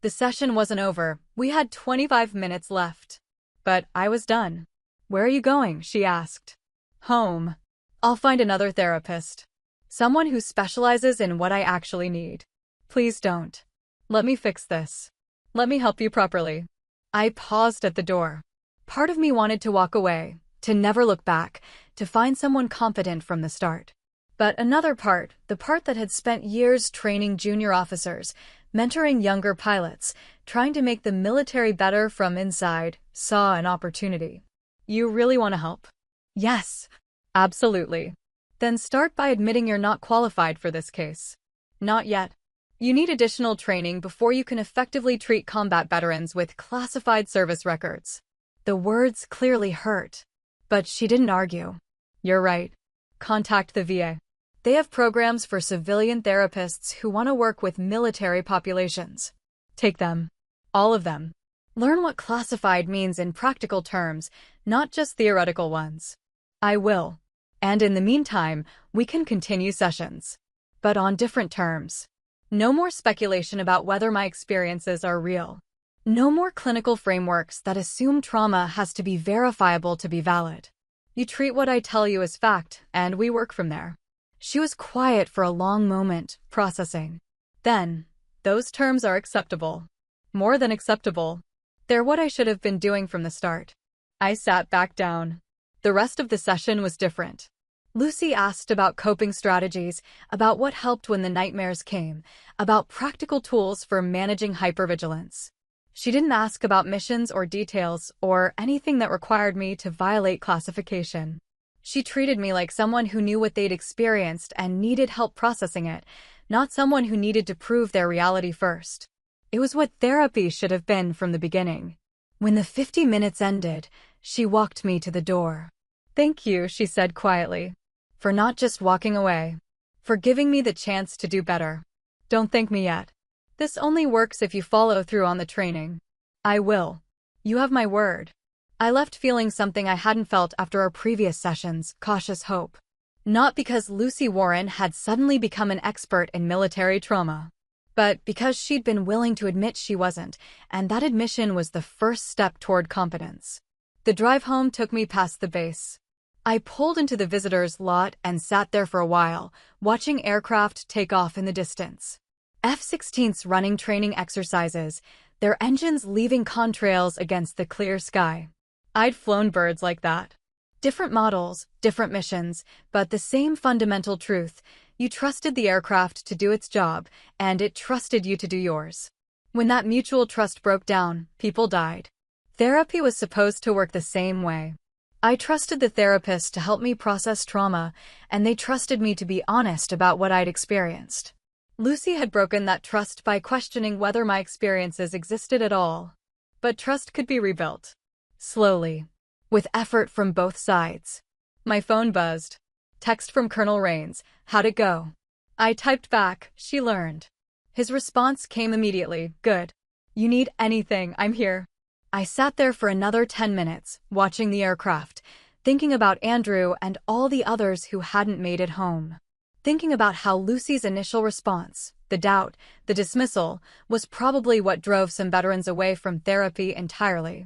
The session wasn't over. We had 25 minutes left. But I was done. "Where are you going?" she asked. "Home. I'll find another therapist. Someone who specializes in what I actually need. Please don't. Let me fix this. Let me help you properly." I paused at the door. Part of me wanted to walk away, to never look back, to find someone competent from the start. But another part, the part that had spent years training junior officers, mentoring younger pilots, trying to make the military better from inside, saw an opportunity. "You really want to help?" "Yes. Absolutely." "Then start by admitting you're not qualified for this case." "Not yet. You need additional training before you can effectively treat combat veterans with classified service records." The words clearly hurt. But she didn't argue. "You're right. Contact the VA. They have programs for civilian therapists who want to work with military populations. Take them. All of them. Learn what classified means in practical terms, not just theoretical ones." "I will. And in the meantime, we can continue sessions. But on different terms. No more speculation about whether my experiences are real. No more clinical frameworks that assume trauma has to be verifiable to be valid. You treat what I tell you as fact, and we work from there." She was quiet for a long moment, processing. "Then, those terms are acceptable. More than acceptable. They're what I should have been doing from the start." I sat back down. The rest of the session was different. Lucy asked about coping strategies, about what helped when the nightmares came, about practical tools for managing hypervigilance. She didn't ask about missions or details or anything that required me to violate classification. She treated me like someone who knew what they'd experienced and needed help processing it, not someone who needed to prove their reality first. It was what therapy should have been from the beginning. When the 50 minutes ended, she walked me to the door. "Thank you," she said quietly, "for not just walking away, for giving me the chance to do better. Don't thank me yet. This only works if you follow through on the training." "I will. You have my word." I left feeling something I hadn't felt after our previous sessions, cautious hope. Not because Lucy Warren had suddenly become an expert in military trauma, but because she'd been willing to admit she wasn't, and that admission was the first step toward competence. The drive home took me past the base. I pulled into the visitors' lot and sat there for a while, watching aircraft take off in the distance. F-16s running training exercises, their engines leaving contrails against the clear sky. I'd flown birds like that. Different models, different missions, but the same fundamental truth. You trusted the aircraft to do its job, and it trusted you to do yours. When that mutual trust broke down, people died. Therapy was supposed to work the same way. I trusted the therapist to help me process trauma, and they trusted me to be honest about what I'd experienced. Lucy had broken that trust by questioning whether my experiences existed at all. But trust could be rebuilt. Slowly. With effort from both sides. My phone buzzed. Text from Colonel Rains. "How'd it go?" I typed back, "She learned." His response came immediately, "Good. You need anything, I'm here." I sat there for another 10 minutes, watching the aircraft, thinking about Andrew and all the others who hadn't made it home. Thinking about how Lucy's initial response, the doubt, the dismissal, was probably what drove some veterans away from therapy entirely.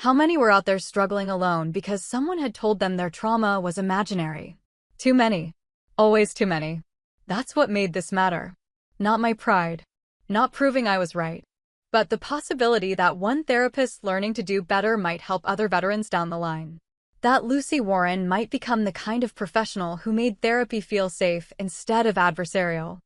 How many were out there struggling alone because someone had told them their trauma was imaginary? Too many. Always too many. That's what made this matter. Not my pride. Not proving I was right. But the possibility that one therapist learning to do better might help other veterans down the line. That Lucy Warren might become the kind of professional who made therapy feel safe instead of adversarial.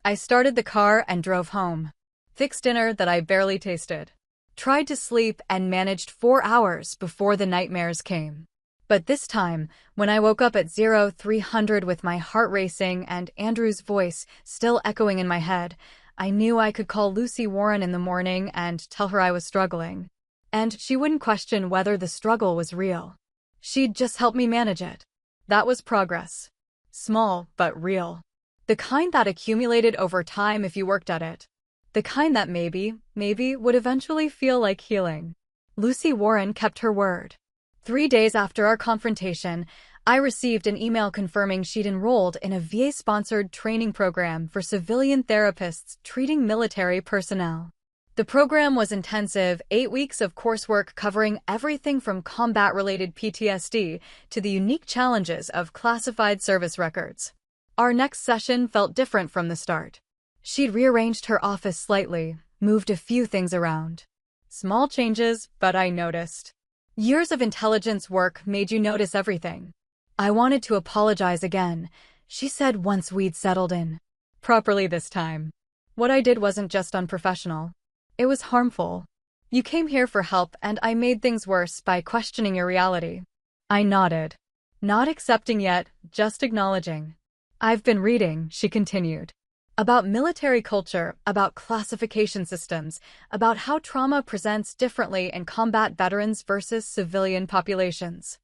I started the car and drove home. Fixed dinner that I barely tasted. Tried to sleep and managed 4 hours before the nightmares came. But this time, when I woke up at 0300 with my heart racing and Andrew's voice still echoing in my head, I knew I could call Lucy Warren in the morning and tell her I was struggling. And she wouldn't question whether the struggle was real. She'd just help me manage it. That was progress. Small, but real. The kind that accumulated over time if you worked at it. The kind that maybe would eventually feel like healing. Lucy Warren kept her word. 3 days after our confrontation, I received an email confirming she'd enrolled in a VA-sponsored training program for civilian therapists treating military personnel. The program was intensive, 8 weeks of coursework covering everything from combat-related PTSD to the unique challenges of classified service records. Our next session felt different from the start. She'd rearranged her office slightly, moved a few things around. Small changes, but I noticed. Years of intelligence work made you notice everything. I wanted to apologize again, she said once we'd settled in. Properly this time. What I did wasn't just unprofessional. It was harmful. You came here for help and I made things worse by questioning your reality. I nodded. Not accepting yet, just acknowledging. I've been reading, she continued. About military culture, about classification systems, about how trauma presents differently in combat veterans versus civilian populations.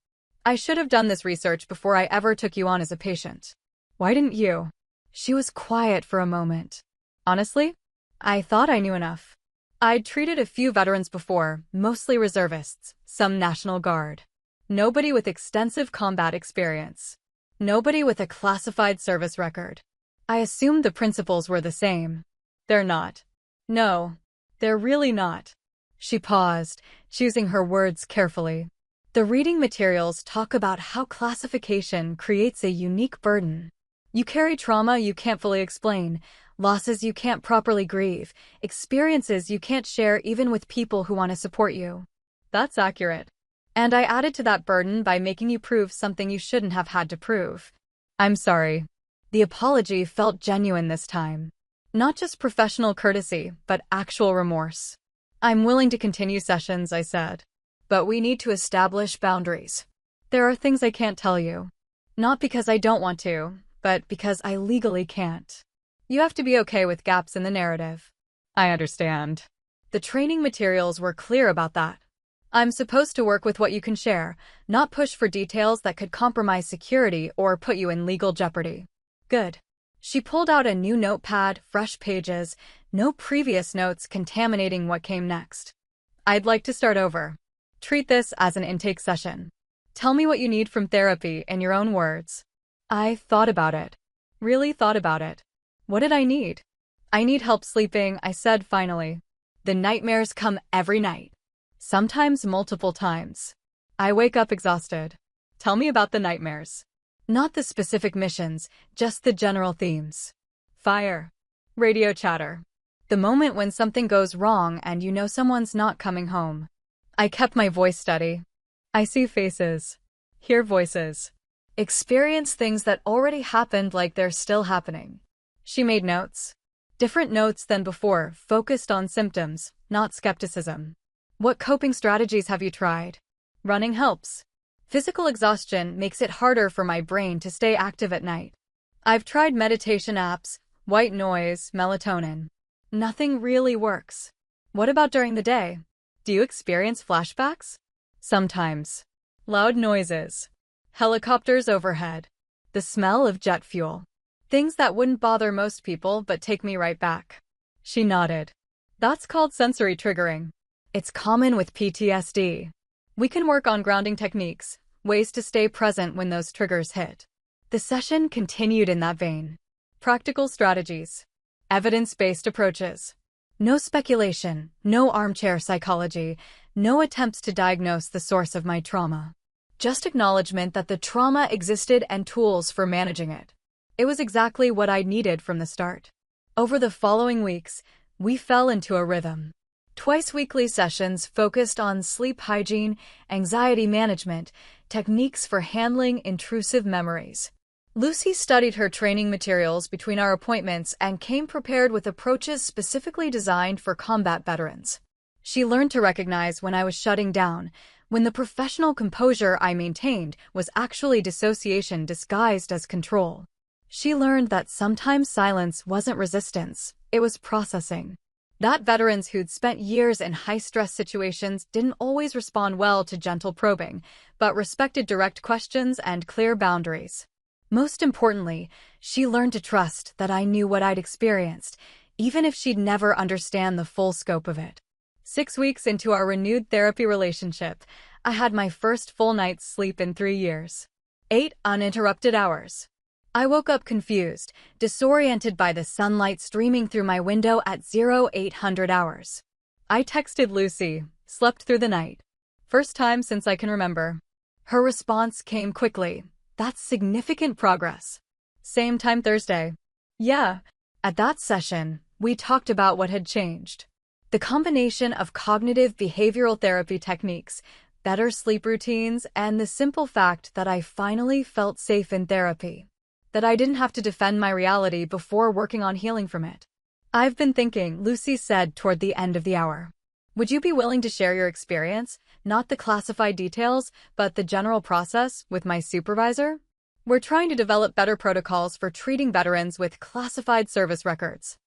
I should have done this research before I ever took you on as a patient. Why didn't you? She was quiet for a moment. Honestly, I thought I knew enough. I'd treated a few veterans before, mostly reservists, some National Guard. Nobody with extensive combat experience. Nobody with a classified service record. I assumed the principles were the same. They're not. No, they're really not. She paused, choosing her words carefully. The reading materials talk about how classification creates a unique burden. You carry trauma you can't fully explain, losses you can't properly grieve, experiences you can't share even with people who want to support you. That's accurate. And I added to that burden by making you prove something you shouldn't have had to prove. I'm sorry. The apology felt genuine this time. Not just professional courtesy, but actual remorse. I'm willing to continue sessions, I said. But we need to establish boundaries. There are things I can't tell you. Not because I don't want to, but because I legally can't. You have to be okay with gaps in the narrative. I understand. The training materials were clear about that. I'm supposed to work with what you can share, not push for details that could compromise security or put you in legal jeopardy. Good. She pulled out a new notepad, fresh pages, no previous notes contaminating what came next. I'd like to start over. Treat this as an intake session. Tell me what you need from therapy in your own words. I thought about it. Really thought about it. What did I need? I need help sleeping, I said finally. The nightmares come every night. Sometimes multiple times. I wake up exhausted. Tell me about the nightmares. Not the specific missions, just the general themes. Fire. Radio chatter. The moment when something goes wrong and you know someone's not coming home. I kept my voice steady. I see faces. Hear voices. Experience things that already happened like they're still happening. She made notes. Different notes than before, focused on symptoms, not skepticism. What coping strategies have you tried? Running helps. Physical exhaustion makes it harder for my brain to stay active at night. I've tried meditation apps, white noise, melatonin. Nothing really works. What about during the day? Do you experience flashbacks? Sometimes. Loud noises. Helicopters overhead. The smell of jet fuel. Things that wouldn't bother most people but take me right back. She nodded. That's called sensory triggering. It's common with PTSD. We can work on grounding techniques, ways to stay present when those triggers hit. The session continued in that vein. Practical strategies. Evidence-based approaches. No speculation, no armchair psychology, no attempts to diagnose the source of my trauma. Just acknowledgement that the trauma existed and tools for managing it. It was exactly what I needed from the start. Over the following weeks, we fell into a rhythm. Twice-weekly sessions focused on sleep hygiene, anxiety management, techniques for handling intrusive memories. Lucy studied her training materials between our appointments and came prepared with approaches specifically designed for combat veterans. She learned to recognize when I was shutting down, when the professional composure I maintained was actually dissociation disguised as control. She learned that sometimes silence wasn't resistance, it was processing. That veterans who'd spent years in high-stress situations didn't always respond well to gentle probing, but respected direct questions and clear boundaries. Most importantly, she learned to trust that I knew what I'd experienced, even if she'd never understand the full scope of it. 6 weeks into our renewed therapy relationship, I had my first full night's sleep in 3 years. 8 uninterrupted hours. I woke up confused, disoriented by the sunlight streaming through my window at 0800 hours. I texted Lucy, slept through the night. First time since I can remember. Her response came quickly. That's significant progress. Same time Thursday. Yeah. At that session, we talked about what had changed. The combination of cognitive behavioral therapy techniques, better sleep routines, and the simple fact that I finally felt safe in therapy. That I didn't have to defend my reality before working on healing from it. I've been thinking, Lucy said toward the end of the hour. Would you be willing to share your experience, not the classified details, but the general process, with my supervisor? We're trying to develop better protocols for treating veterans with classified service records.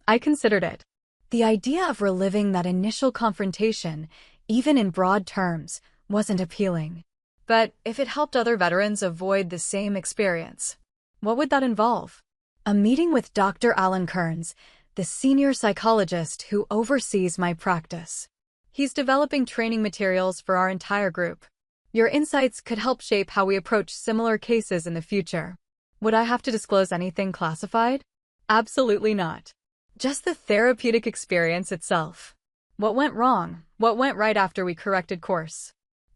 I considered it. The idea of reliving that initial confrontation, even in broad terms, wasn't appealing. But if it helped other veterans avoid the same experience, what would that involve? A meeting with Dr. Alan Kearns, the senior psychologist who oversees my practice. He's developing training materials for our entire group. Your insights could help shape how we approach similar cases in the future. Would I have to disclose anything classified? Absolutely not. Just the therapeutic experience itself. What went wrong? What went right after we corrected course?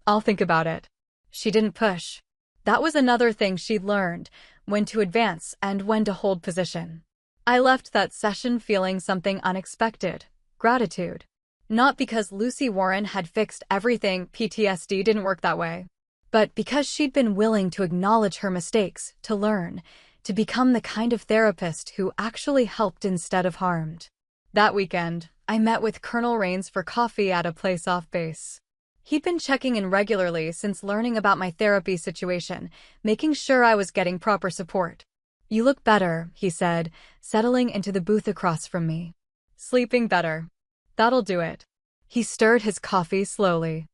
I'll think about it. She didn't push. That was another thing she'd learned, when to advance and when to hold position. I left that session feeling something unexpected, gratitude. Not because Lucy Warren had fixed everything, PTSD didn't work that way, but because she'd been willing to acknowledge her mistakes, to learn, to become the kind of therapist who actually helped instead of harmed. That weekend, I met with Colonel Rains for coffee at a place off base. He'd been checking in regularly since learning about my therapy situation, making sure I was getting proper support. "You look better," he said, settling into the booth across from me. "Sleeping better. That'll do it." He stirred his coffee slowly.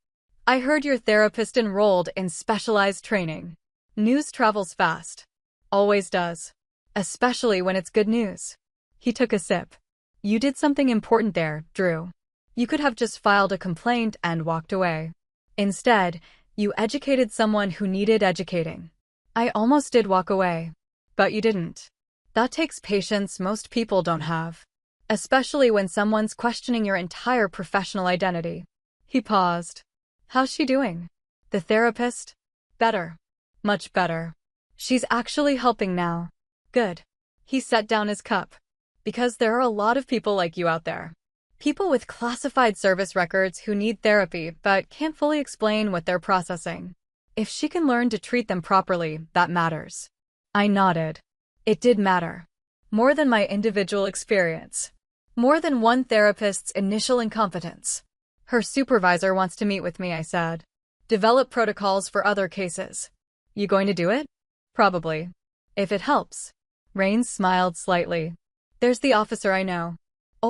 "I heard your therapist enrolled in specialized training. News travels fast. Always does. Especially when it's good news." He took a sip. "You did something important there, Drew. You could have just filed a complaint and walked away. Instead, you educated someone who needed educating." "I almost did walk away. But you didn't. That takes patience most people don't have. Especially when someone's questioning your entire professional identity." He paused. "How's she doing?" "The therapist?" "Better. Much better. She's actually helping now." "Good." He set down his cup. "Because there are a lot of people like you out there. People with classified service records who need therapy but can't fully explain what they're processing. If she can learn to treat them properly, that matters." I nodded. It did matter. More than my individual experience. More than one therapist's initial incompetence. "Her supervisor wants to meet with me," I said. "Develop protocols for other cases." "You going to do it?" "Probably. If it helps." Rains smiled slightly. "There's the officer I know.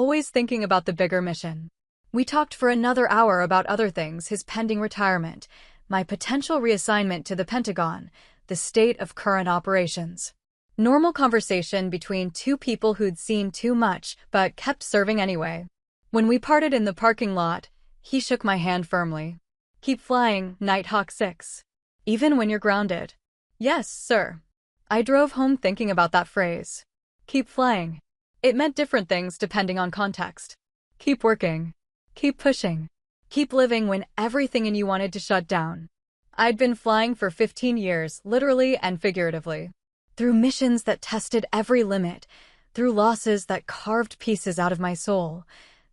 Always thinking about the bigger mission." We talked for another hour about other things: his pending retirement, my potential reassignment to the Pentagon, the state of current operations. Normal conversation between two people who'd seen too much but kept serving anyway. When we parted in the parking lot, he shook my hand firmly. "Keep flying, Nighthawk 6. Even when you're grounded." "Yes, sir." I drove home thinking about that phrase. Keep flying. It meant different things depending on context. Keep working. Keep pushing. Keep living when everything in you wanted to shut down. I'd been flying for 15 years, literally and figuratively. Through missions that tested every limit, through losses that carved pieces out of my soul,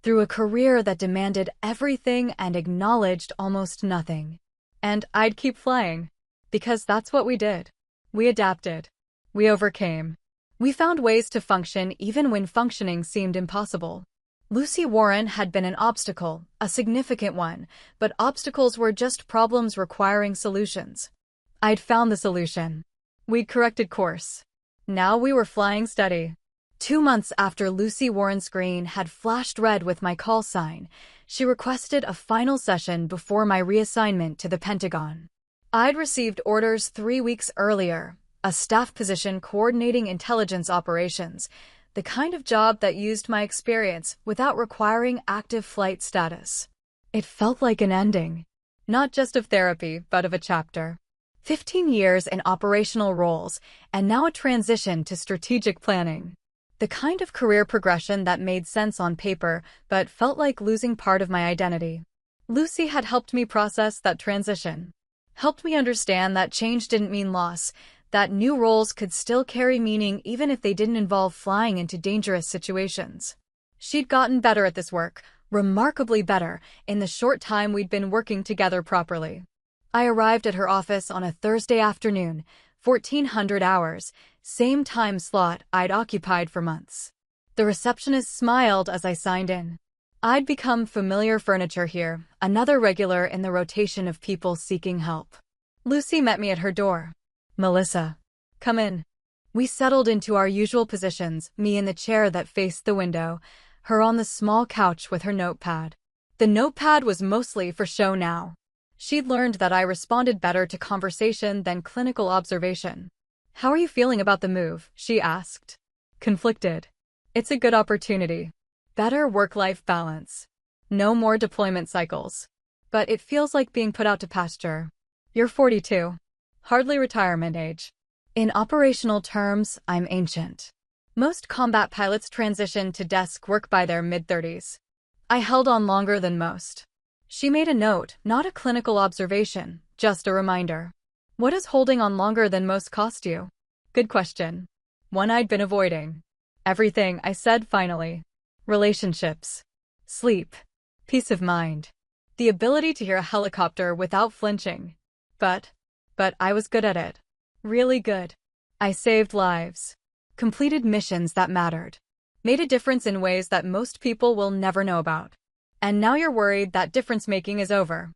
through a career that demanded everything and acknowledged almost nothing. And I'd keep flying. Because that's what we did. We adapted. We overcame. We found ways to function even when functioning seemed impossible. Lucy Warren had been an obstacle, a significant one, but obstacles were just problems requiring solutions. I'd found the solution. We'd corrected course. Now we were flying steady. 2 months after Lucy Warren's screen had flashed red with my call sign, she requested a final session before my reassignment to the Pentagon. I'd received orders 3 weeks earlier, a staff position coordinating intelligence operations, the kind of job that used my experience without requiring active flight status. It felt like an ending, not just of therapy, but of a chapter. 15 years in operational roles, and now a transition to strategic planning. The kind of career progression that made sense on paper, but felt like losing part of my identity. Lucy had helped me process that transition. Helped me understand that change didn't mean loss, that new roles could still carry meaning even if they didn't involve flying into dangerous situations. She'd gotten better at this work, remarkably better, in the short time we'd been working together properly. I arrived at her office on a Thursday afternoon, 1400 hours, same time slot I'd occupied for months. The receptionist smiled as I signed in. I'd become familiar furniture here, another regular in the rotation of people seeking help. Lucy met me at her door. "Melissa, come in." We settled into our usual positions, me in the chair that faced the window, her on the small couch with her notepad. The notepad was mostly for show now. She'd learned that I responded better to conversation than clinical observation. "How are you feeling about the move?" she asked. "Conflicted. It's a good opportunity. Better work-life balance. No more deployment cycles. But it feels like being put out to pasture. You're 42. Hardly retirement age. In operational terms, I'm ancient. Most combat pilots transition to desk work by their mid-30s. I held on longer than most." She made a note, not a clinical observation, just a reminder. "What does holding on longer than most cost you?" Good question. One I'd been avoiding. "Everything," I said finally. "Relationships. Sleep. Peace of mind. The ability to hear a helicopter without flinching. But I was good at it. Really good. I saved lives. Completed missions that mattered. Made a difference in ways that most people will never know about. And now you're worried that difference-making is over.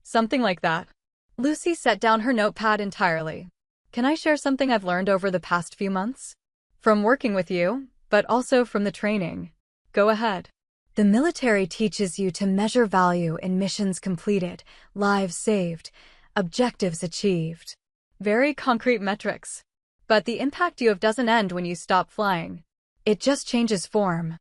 Something like that. Lucy set down her notepad entirely. Can I share something I've learned over the past few months? From working with you, but also from the training. Go ahead. The military teaches you to measure value in missions completed, lives saved, objectives achieved. Very concrete metrics. But the impact you have doesn't end when you stop flying. It just changes form.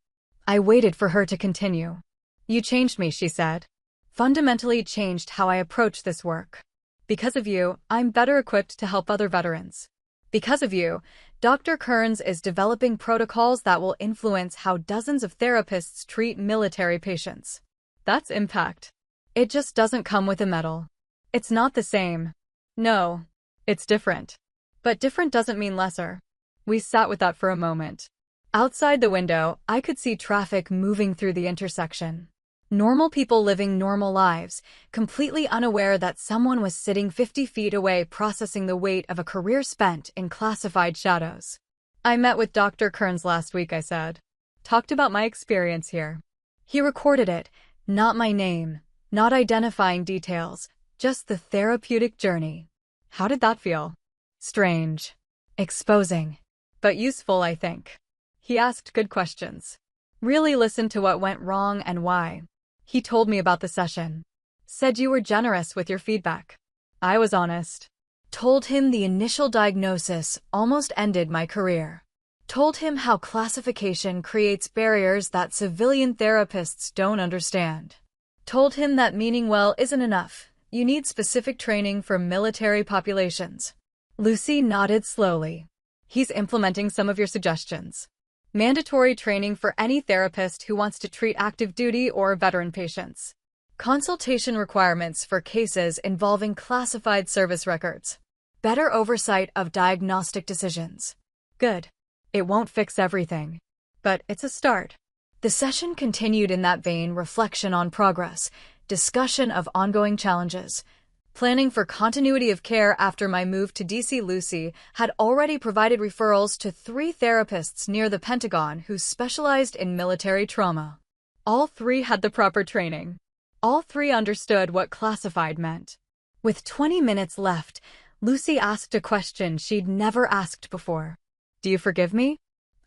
I waited for her to continue. You changed me, she said. Fundamentally changed how I approach this work. Because of you, I'm better equipped to help other veterans. Because of you, Dr. Kearns is developing protocols that will influence how dozens of therapists treat military patients. That's impact. It just doesn't come with a medal. It's not the same. No, it's different. But different doesn't mean lesser. We sat with that for a moment. Outside the window, I could see traffic moving through the intersection. Normal people living normal lives, completely unaware that someone was sitting 50 feet away processing the weight of a career spent in classified shadows. I met with Dr. Kearns last week, I said. Talked about my experience here. He recorded it, not my name, not identifying details, just the therapeutic journey. How did that feel? Strange. Exposing. But useful, I think. He asked good questions. Really listened to what went wrong and why. He told me about the session. Said you were generous with your feedback. I was honest. Told him the initial diagnosis almost ended my career. Told him how classification creates barriers that civilian therapists don't understand. Told him that meaning well isn't enough. You need specific training for military populations. Lucy nodded slowly. He's implementing some of your suggestions. Mandatory training for any therapist who wants to treat active duty or veteran patients. Consultation requirements for cases involving classified service records. Better oversight of diagnostic decisions. Good. It won't fix everything. But it's a start. The session continued in that vein: reflection on progress, discussion of ongoing challenges. Planning for continuity of care after my move to DC. Lucy had already provided referrals to 3 therapists near the Pentagon who specialized in military trauma. All 3 had the proper training. All 3 understood what classified meant. With 20 minutes left, Lucy asked a question she'd never asked before. Do you forgive me?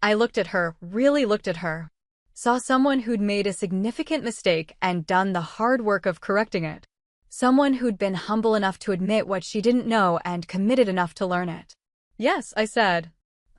I looked at her, really looked at her. Saw someone who'd made a significant mistake and done the hard work of correcting it. Someone who'd been humble enough to admit what she didn't know and committed enough to learn it. Yes, I said.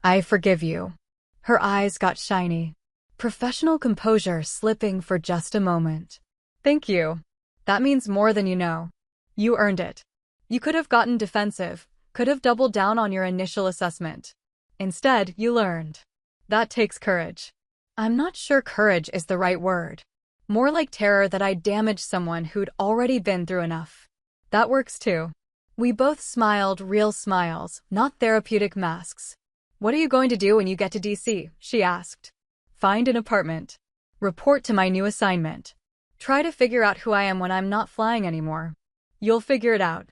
I forgive you. Her eyes got shiny. Professional composure slipping for just a moment. Thank you. That means more than you know. You earned it. You could have gotten defensive, could have doubled down on your initial assessment. Instead, you learned. That takes courage. I'm not sure courage is the right word. More like terror that I damaged someone who'd already been through enough. That works too. We both smiled, real smiles, not therapeutic masks. What are you going to do when you get to DC? She asked. Find an apartment. Report to my new assignment. Try to figure out who I am when I'm not flying anymore. You'll figure it out.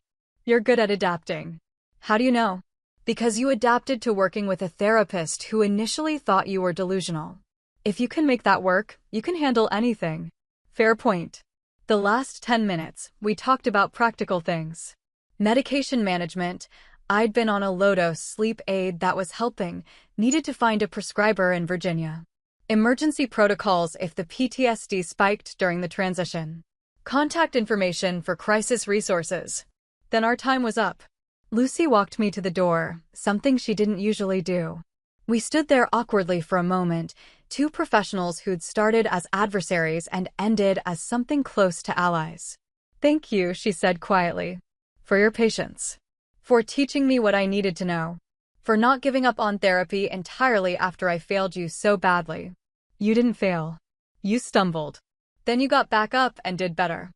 You're good at adapting. How do you know? Because you adapted to working with a therapist who initially thought you were delusional. If you can make that work, you can handle anything. Fair point. The last 10 minutes, we talked about practical things. Medication management. I'd been on a low-dose sleep aid that was helping, needed to find a prescriber in Virginia. Emergency protocols if the PTSD spiked during the transition. Contact information for crisis resources. Then our time was up. Lucy walked me to the door, something she didn't usually do. We stood there awkwardly for a moment, 2 professionals who'd started as adversaries and ended as something close to allies. Thank you, she said quietly. For your patience. For teaching me what I needed to know. For not giving up on therapy entirely after I failed you so badly. You didn't fail. You stumbled. Then you got back up and did better.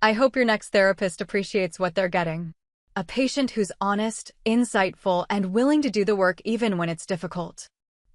I hope your next therapist appreciates what they're getting. A patient who's honest, insightful, and willing to do the work even when it's difficult.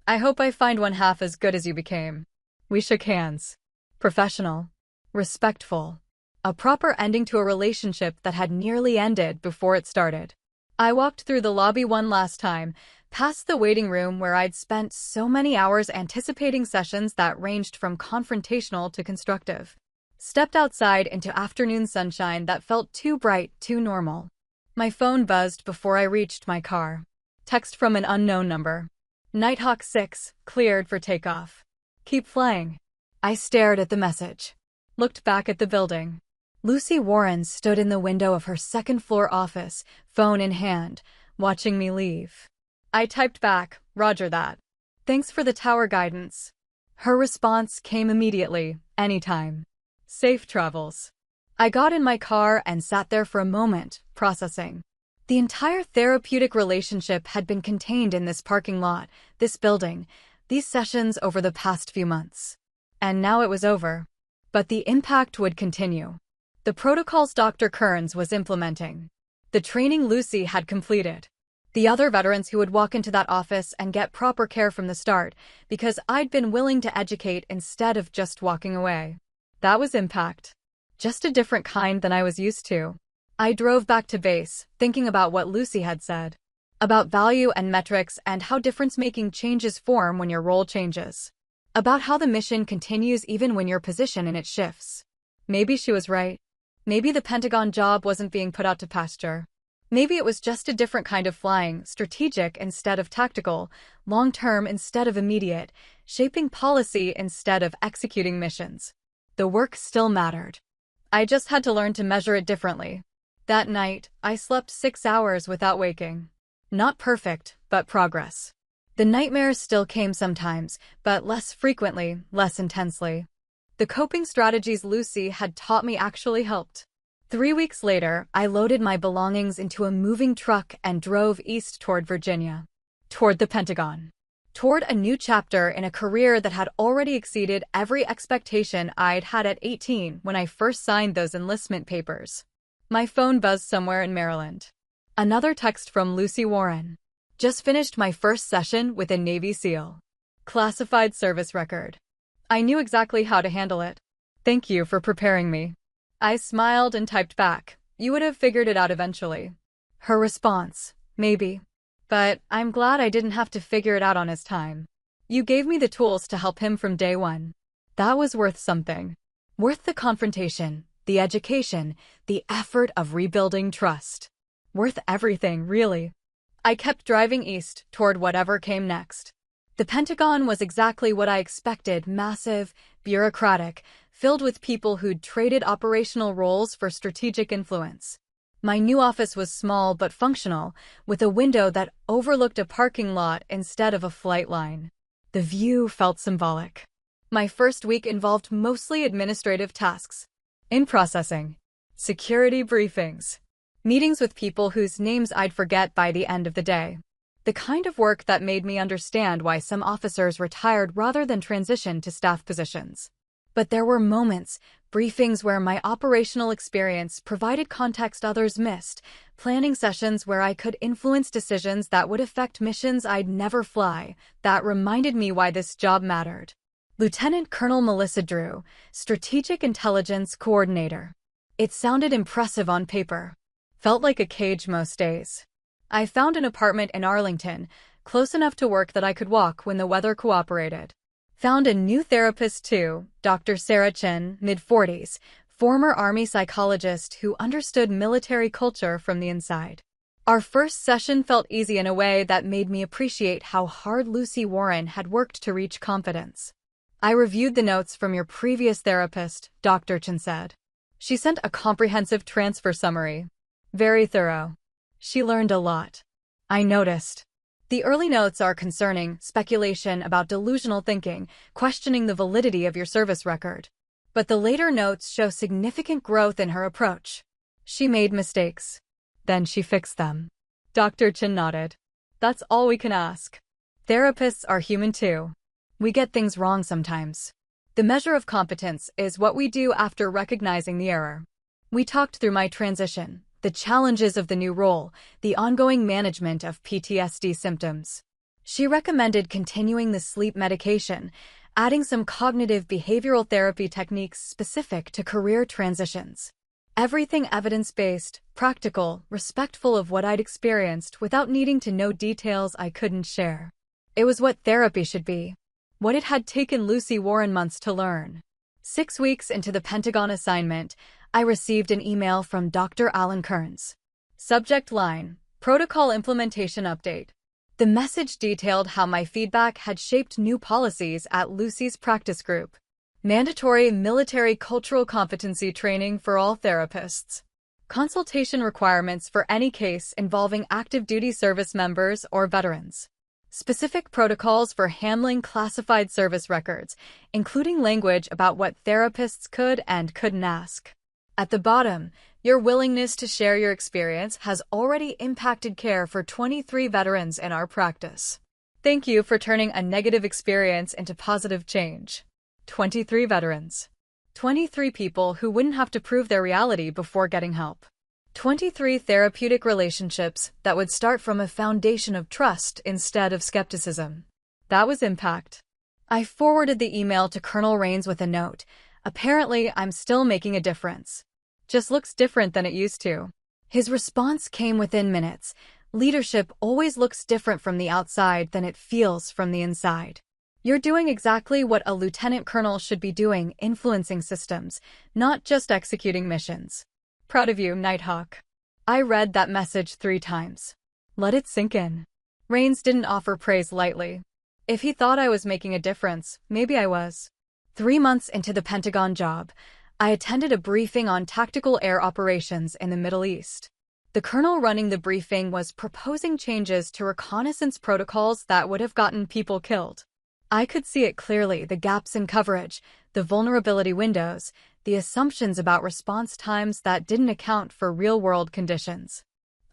I hope I find one half as good as you became. We shook hands. Professional. Respectful. A proper ending to a relationship that had nearly ended before it started. I walked through the lobby one last time, past the waiting room where I'd spent so many hours anticipating sessions that ranged from confrontational to constructive. Stepped outside into afternoon sunshine that felt too bright, too normal. My phone buzzed before I reached my car. Text from an unknown number. Nighthawk 6, cleared for takeoff. Keep flying. I stared at the message. Looked back at the building. Lucy Warren stood in the window of her second-floor office, phone in hand, watching me leave. I typed back, "Roger that. Thanks for the tower guidance." Her response came immediately, "Anytime. Safe travels." I got in my car and sat there for a moment, processing. The entire therapeutic relationship had been contained in this parking lot, this building, these sessions over the past few months. And now it was over. But the impact would continue. The protocols Dr. Kearns was implementing. The training Lucy had completed. The other veterans who would walk into that office and get proper care from the start, because I'd been willing to educate instead of just walking away. That was impact. Just a different kind than I was used to. I drove back to base, thinking about what Lucy had said. About value and metrics and how difference-making changes form when your role changes. About how the mission continues even when your position in it shifts. Maybe she was right. Maybe the Pentagon job wasn't being put out to pasture. Maybe it was just a different kind of flying, strategic instead of tactical, long-term instead of immediate, shaping policy instead of executing missions. The work still mattered. I just had to learn to measure it differently. That night, I slept 6 hours without waking. Not perfect, but progress. The nightmares still came sometimes, but less frequently, less intensely. The coping strategies Lucy had taught me actually helped. 3 weeks later, I loaded my belongings into a moving truck and drove east toward Virginia. Toward the Pentagon. Toward a new chapter in a career that had already exceeded every expectation I'd had at 18 when I first signed those enlistment papers. My phone buzzed somewhere in Maryland. Another text from Lucy Warren. Just finished my first session with a Navy SEAL. Classified service record. I knew exactly how to handle it. Thank you for preparing me. I smiled and typed back, "You would have figured it out eventually." Her response, "Maybe. But I'm glad I didn't have to figure it out on his time. You gave me the tools to help him from day one." That was worth something. Worth the confrontation, the education, the effort of rebuilding trust. Worth everything, really. I kept driving east toward whatever came next. The Pentagon was exactly what I expected, massive, bureaucratic, filled with people who'd traded operational roles for strategic influence. My new office was small but functional, with a window that overlooked a parking lot instead of a flight line. The view felt symbolic. My first week involved mostly administrative tasks. In processing. Security briefings. Meetings with people whose names I'd forget by the end of the day. The kind of work that made me understand why some officers retired rather than transitioned to staff positions. But there were moments, briefings where my operational experience provided context others missed, planning sessions where I could influence decisions that would affect missions I'd never fly, that reminded me why this job mattered. Lieutenant Colonel Melissa Drew, Strategic Intelligence Coordinator. It sounded impressive on paper. Felt like a cage most days. I found an apartment in Arlington, close enough to work that I could walk when the weather cooperated. Found a new therapist too, Dr. Sarah Chin, mid-40s, former Army psychologist who understood military culture from the inside. Our first session felt easy in a way that made me appreciate how hard Lucy Warren had worked to reach confidence. "I reviewed the notes from your previous therapist," Dr. Chin said. She sent a comprehensive transfer summary. Very thorough. She learned a lot. I noticed. The early notes are concerning, speculation about delusional thinking, questioning the validity of your service record. But the later notes show significant growth in her approach. She made mistakes. Then she fixed them. Dr. Chin nodded. That's all we can ask. Therapists are human too. We get things wrong sometimes. The measure of competence is what we do after recognizing the error. We talked through my transition, the challenges of the new role, the ongoing management of PTSD symptoms. She recommended continuing the sleep medication, adding some cognitive behavioral therapy techniques specific to career transitions. Everything evidence-based, practical, respectful of what I'd experienced without needing to know details I couldn't share. It was what therapy should be. What it had taken Lucy Warren months to learn. 6 weeks into the Pentagon assignment, I received an email from Dr. Alan Kearns. Subject line: Protocol Implementation Update. The message detailed how my feedback had shaped new policies at Lucy's practice group. Mandatory military cultural competency training for all therapists. Consultation requirements for any case involving active duty service members or veterans. Specific protocols for handling classified service records, including language about what therapists could and couldn't ask. At the bottom, your willingness to share your experience has already impacted care for 23 veterans in our practice. Thank you for turning a negative experience into positive change. 23 veterans. 23 people who wouldn't have to prove their reality before getting help. 23 therapeutic relationships that would start from a foundation of trust instead of skepticism. That was impact. I forwarded the email to Colonel Rains with a note. Apparently, I'm still making a difference. Just looks different than it used to. His response came within minutes. Leadership always looks different from the outside than it feels from the inside. You're doing exactly what a lieutenant colonel should be doing, influencing systems, not just executing missions. Proud of you, Nighthawk. I read that message 3 times. Let it sink in. Rains didn't offer praise lightly. If he thought I was making a difference, maybe I was. 3 months into the Pentagon job, I attended a briefing on tactical air operations in the Middle East. The colonel running the briefing was proposing changes to reconnaissance protocols that would have gotten people killed. I could see it clearly: the gaps in coverage, the vulnerability windows, the assumptions about response times that didn't account for real-world conditions.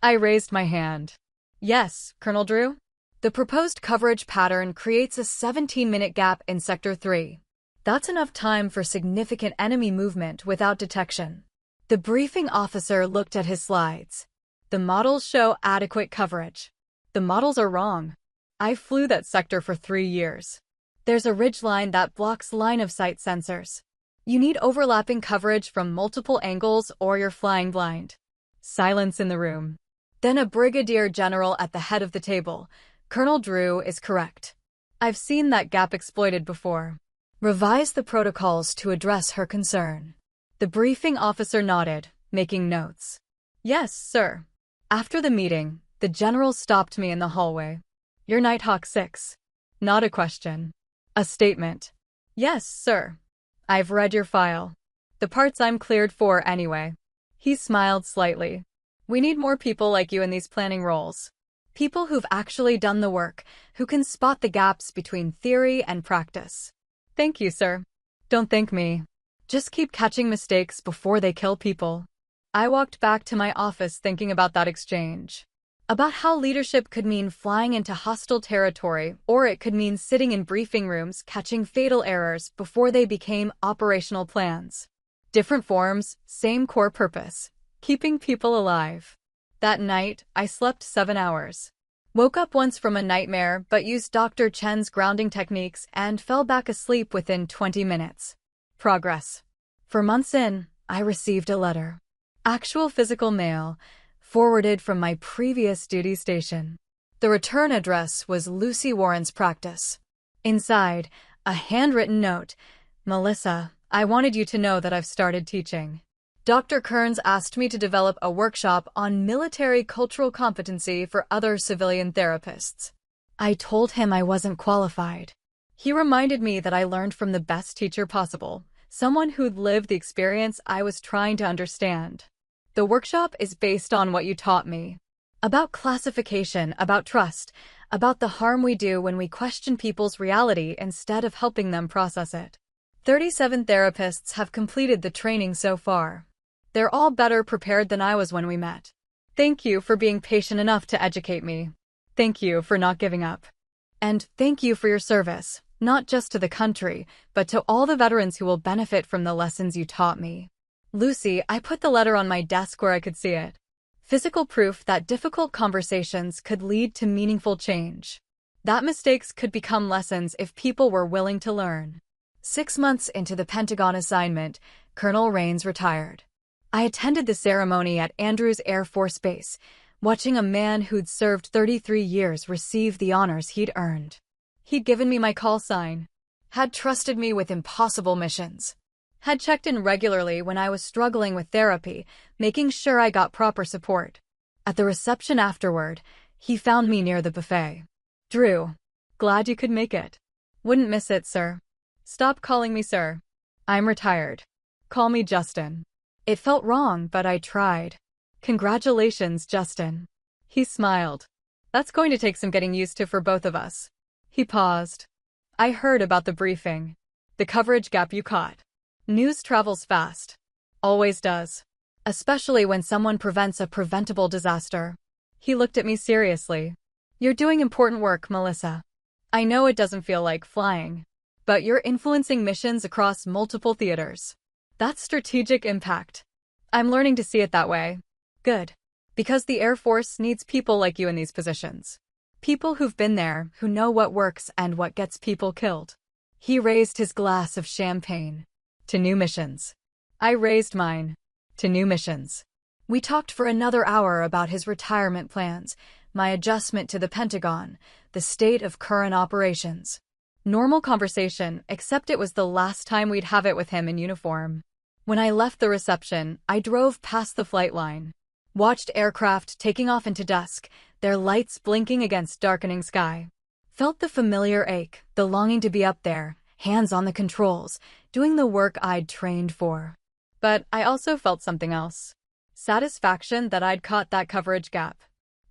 I raised my hand. Yes, Colonel Drew? The proposed coverage pattern creates a 17-minute gap in Sector 3. That's enough time for significant enemy movement without detection. The briefing officer looked at his slides. The models show adequate coverage. The models are wrong. I flew that sector for 3 years. There's a ridgeline that blocks line-of-sight sensors. You need overlapping coverage from multiple angles or you're flying blind. Silence in the room. Then a brigadier general at the head of the table. Colonel Drew is correct. I've seen that gap exploited before. Revise the protocols to address her concern. The briefing officer nodded, making notes. Yes, sir. After the meeting, the general stopped me in the hallway. You're Nighthawk 6. Not a question. A statement. Yes, sir. I've read your file. The parts I'm cleared for anyway. He smiled slightly. We need more people like you in these planning roles. People who've actually done the work, who can spot the gaps between theory and practice. Thank you, sir. Don't thank me. Just keep catching mistakes before they kill people. I walked back to my office thinking about that exchange. About how leadership could mean flying into hostile territory, or it could mean sitting in briefing rooms catching fatal errors before they became operational plans. Different forms, same core purpose: keeping people alive. That night, I slept 7 hours. Woke up once from a nightmare but used Dr. Chen's grounding techniques and fell back asleep within 20 minutes. Progress. For months in, I received a letter. Actual physical mail, forwarded from my previous duty station. The return address was Lucy Warren's practice. Inside, a handwritten note. Melissa, I wanted you to know that I've started teaching. Dr. Kearns asked me to develop a workshop on military cultural competency for other civilian therapists. I told him I wasn't qualified. He reminded me that I learned from the best teacher possible, someone who'd lived the experience I was trying to understand. The workshop is based on what you taught me. About classification, about trust, about the harm we do when we question people's reality instead of helping them process it. 37 therapists have completed the training so far. They're all better prepared than I was when we met. Thank you for being patient enough to educate me. Thank you for not giving up. And thank you for your service, not just to the country, but to all the veterans who will benefit from the lessons you taught me. Lucy, I put the letter on my desk where I could see it. Physical proof that difficult conversations could lead to meaningful change. That mistakes could become lessons if people were willing to learn. 6 months into the Pentagon assignment, Colonel Rains retired. I attended the ceremony at Andrews Air Force Base, watching a man who'd served 33 years receive the honors he'd earned. He'd given me my call sign, had trusted me with impossible missions. Had checked in regularly when I was struggling with therapy, making sure I got proper support. At the reception afterward, he found me near the buffet. "Drew, glad you could make it. Wouldn't miss it, sir. Stop calling me sir. I'm retired. Call me Justin." It felt wrong, but I tried. "Congratulations, Justin." He smiled. "That's going to take some getting used to for both of us." He paused. "I heard about the briefing. The coverage gap you caught. News travels fast. Always does. Especially when someone prevents a preventable disaster." He looked at me seriously. "You're doing important work, Melissa. I know it doesn't feel like flying, but you're influencing missions across multiple theaters. That's strategic impact. I'm learning to see it that way." "Good. Because the Air Force needs people like you in these positions. People who've been there, who know what works and what gets people killed." He raised his glass of champagne. "To new missions." I raised mine. "To new missions." We talked for another hour about his retirement plans, my adjustment to the Pentagon, the state of current operations. Normal conversation, except it was the last time we'd have it with him in uniform. When I left the reception, I drove past the flight line. Watched aircraft taking off into dusk, their lights blinking against darkening sky. Felt the familiar ache, the longing to be up there, hands on the controls, doing the work I'd trained for. But I also felt something else. Satisfaction that I'd caught that coverage gap.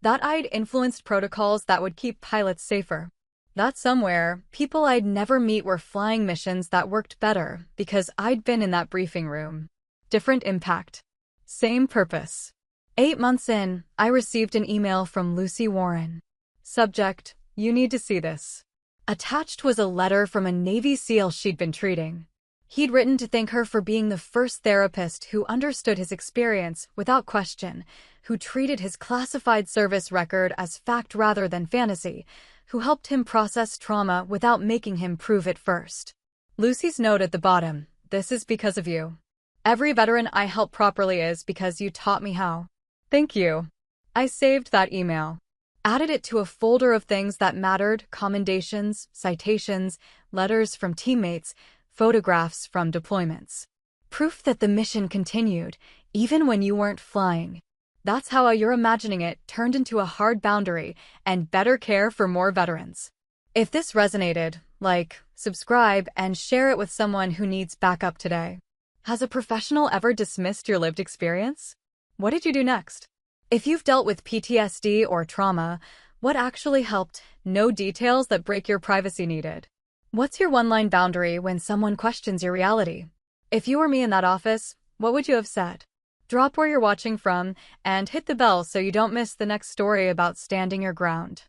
That I'd influenced protocols that would keep pilots safer. That somewhere, people I'd never meet were flying missions that worked better because I'd been in that briefing room. Different impact. Same purpose. 8 months in, I received an email from Lucy Warren. Subject: "You need to see this." Attached was a letter from a Navy SEAL she'd been treating. He'd written to thank her for being the first therapist who understood his experience without question, who treated his classified service record as fact rather than fantasy, who helped him process trauma without making him prove it first. Lucy's note at the bottom: "This is because of you. Every veteran I help properly is because you taught me how. Thank you." I saved that email. Added it to a folder of things that mattered: commendations, citations, letters from teammates, photographs from deployments. Proof that the mission continued, even when you weren't flying. That's how You're Imagining It turned into a hard boundary and better care for more veterans. If this resonated, like, subscribe, and share it with someone who needs backup today. Has a professional ever dismissed your lived experience? What did you do next? If you've dealt with PTSD or trauma, what actually helped? No details that break your privacy needed. What's your one-line boundary when someone questions your reality? If you were me in that office, what would you have said? Drop where you're watching from, and hit the bell so you don't miss the next story about standing your ground.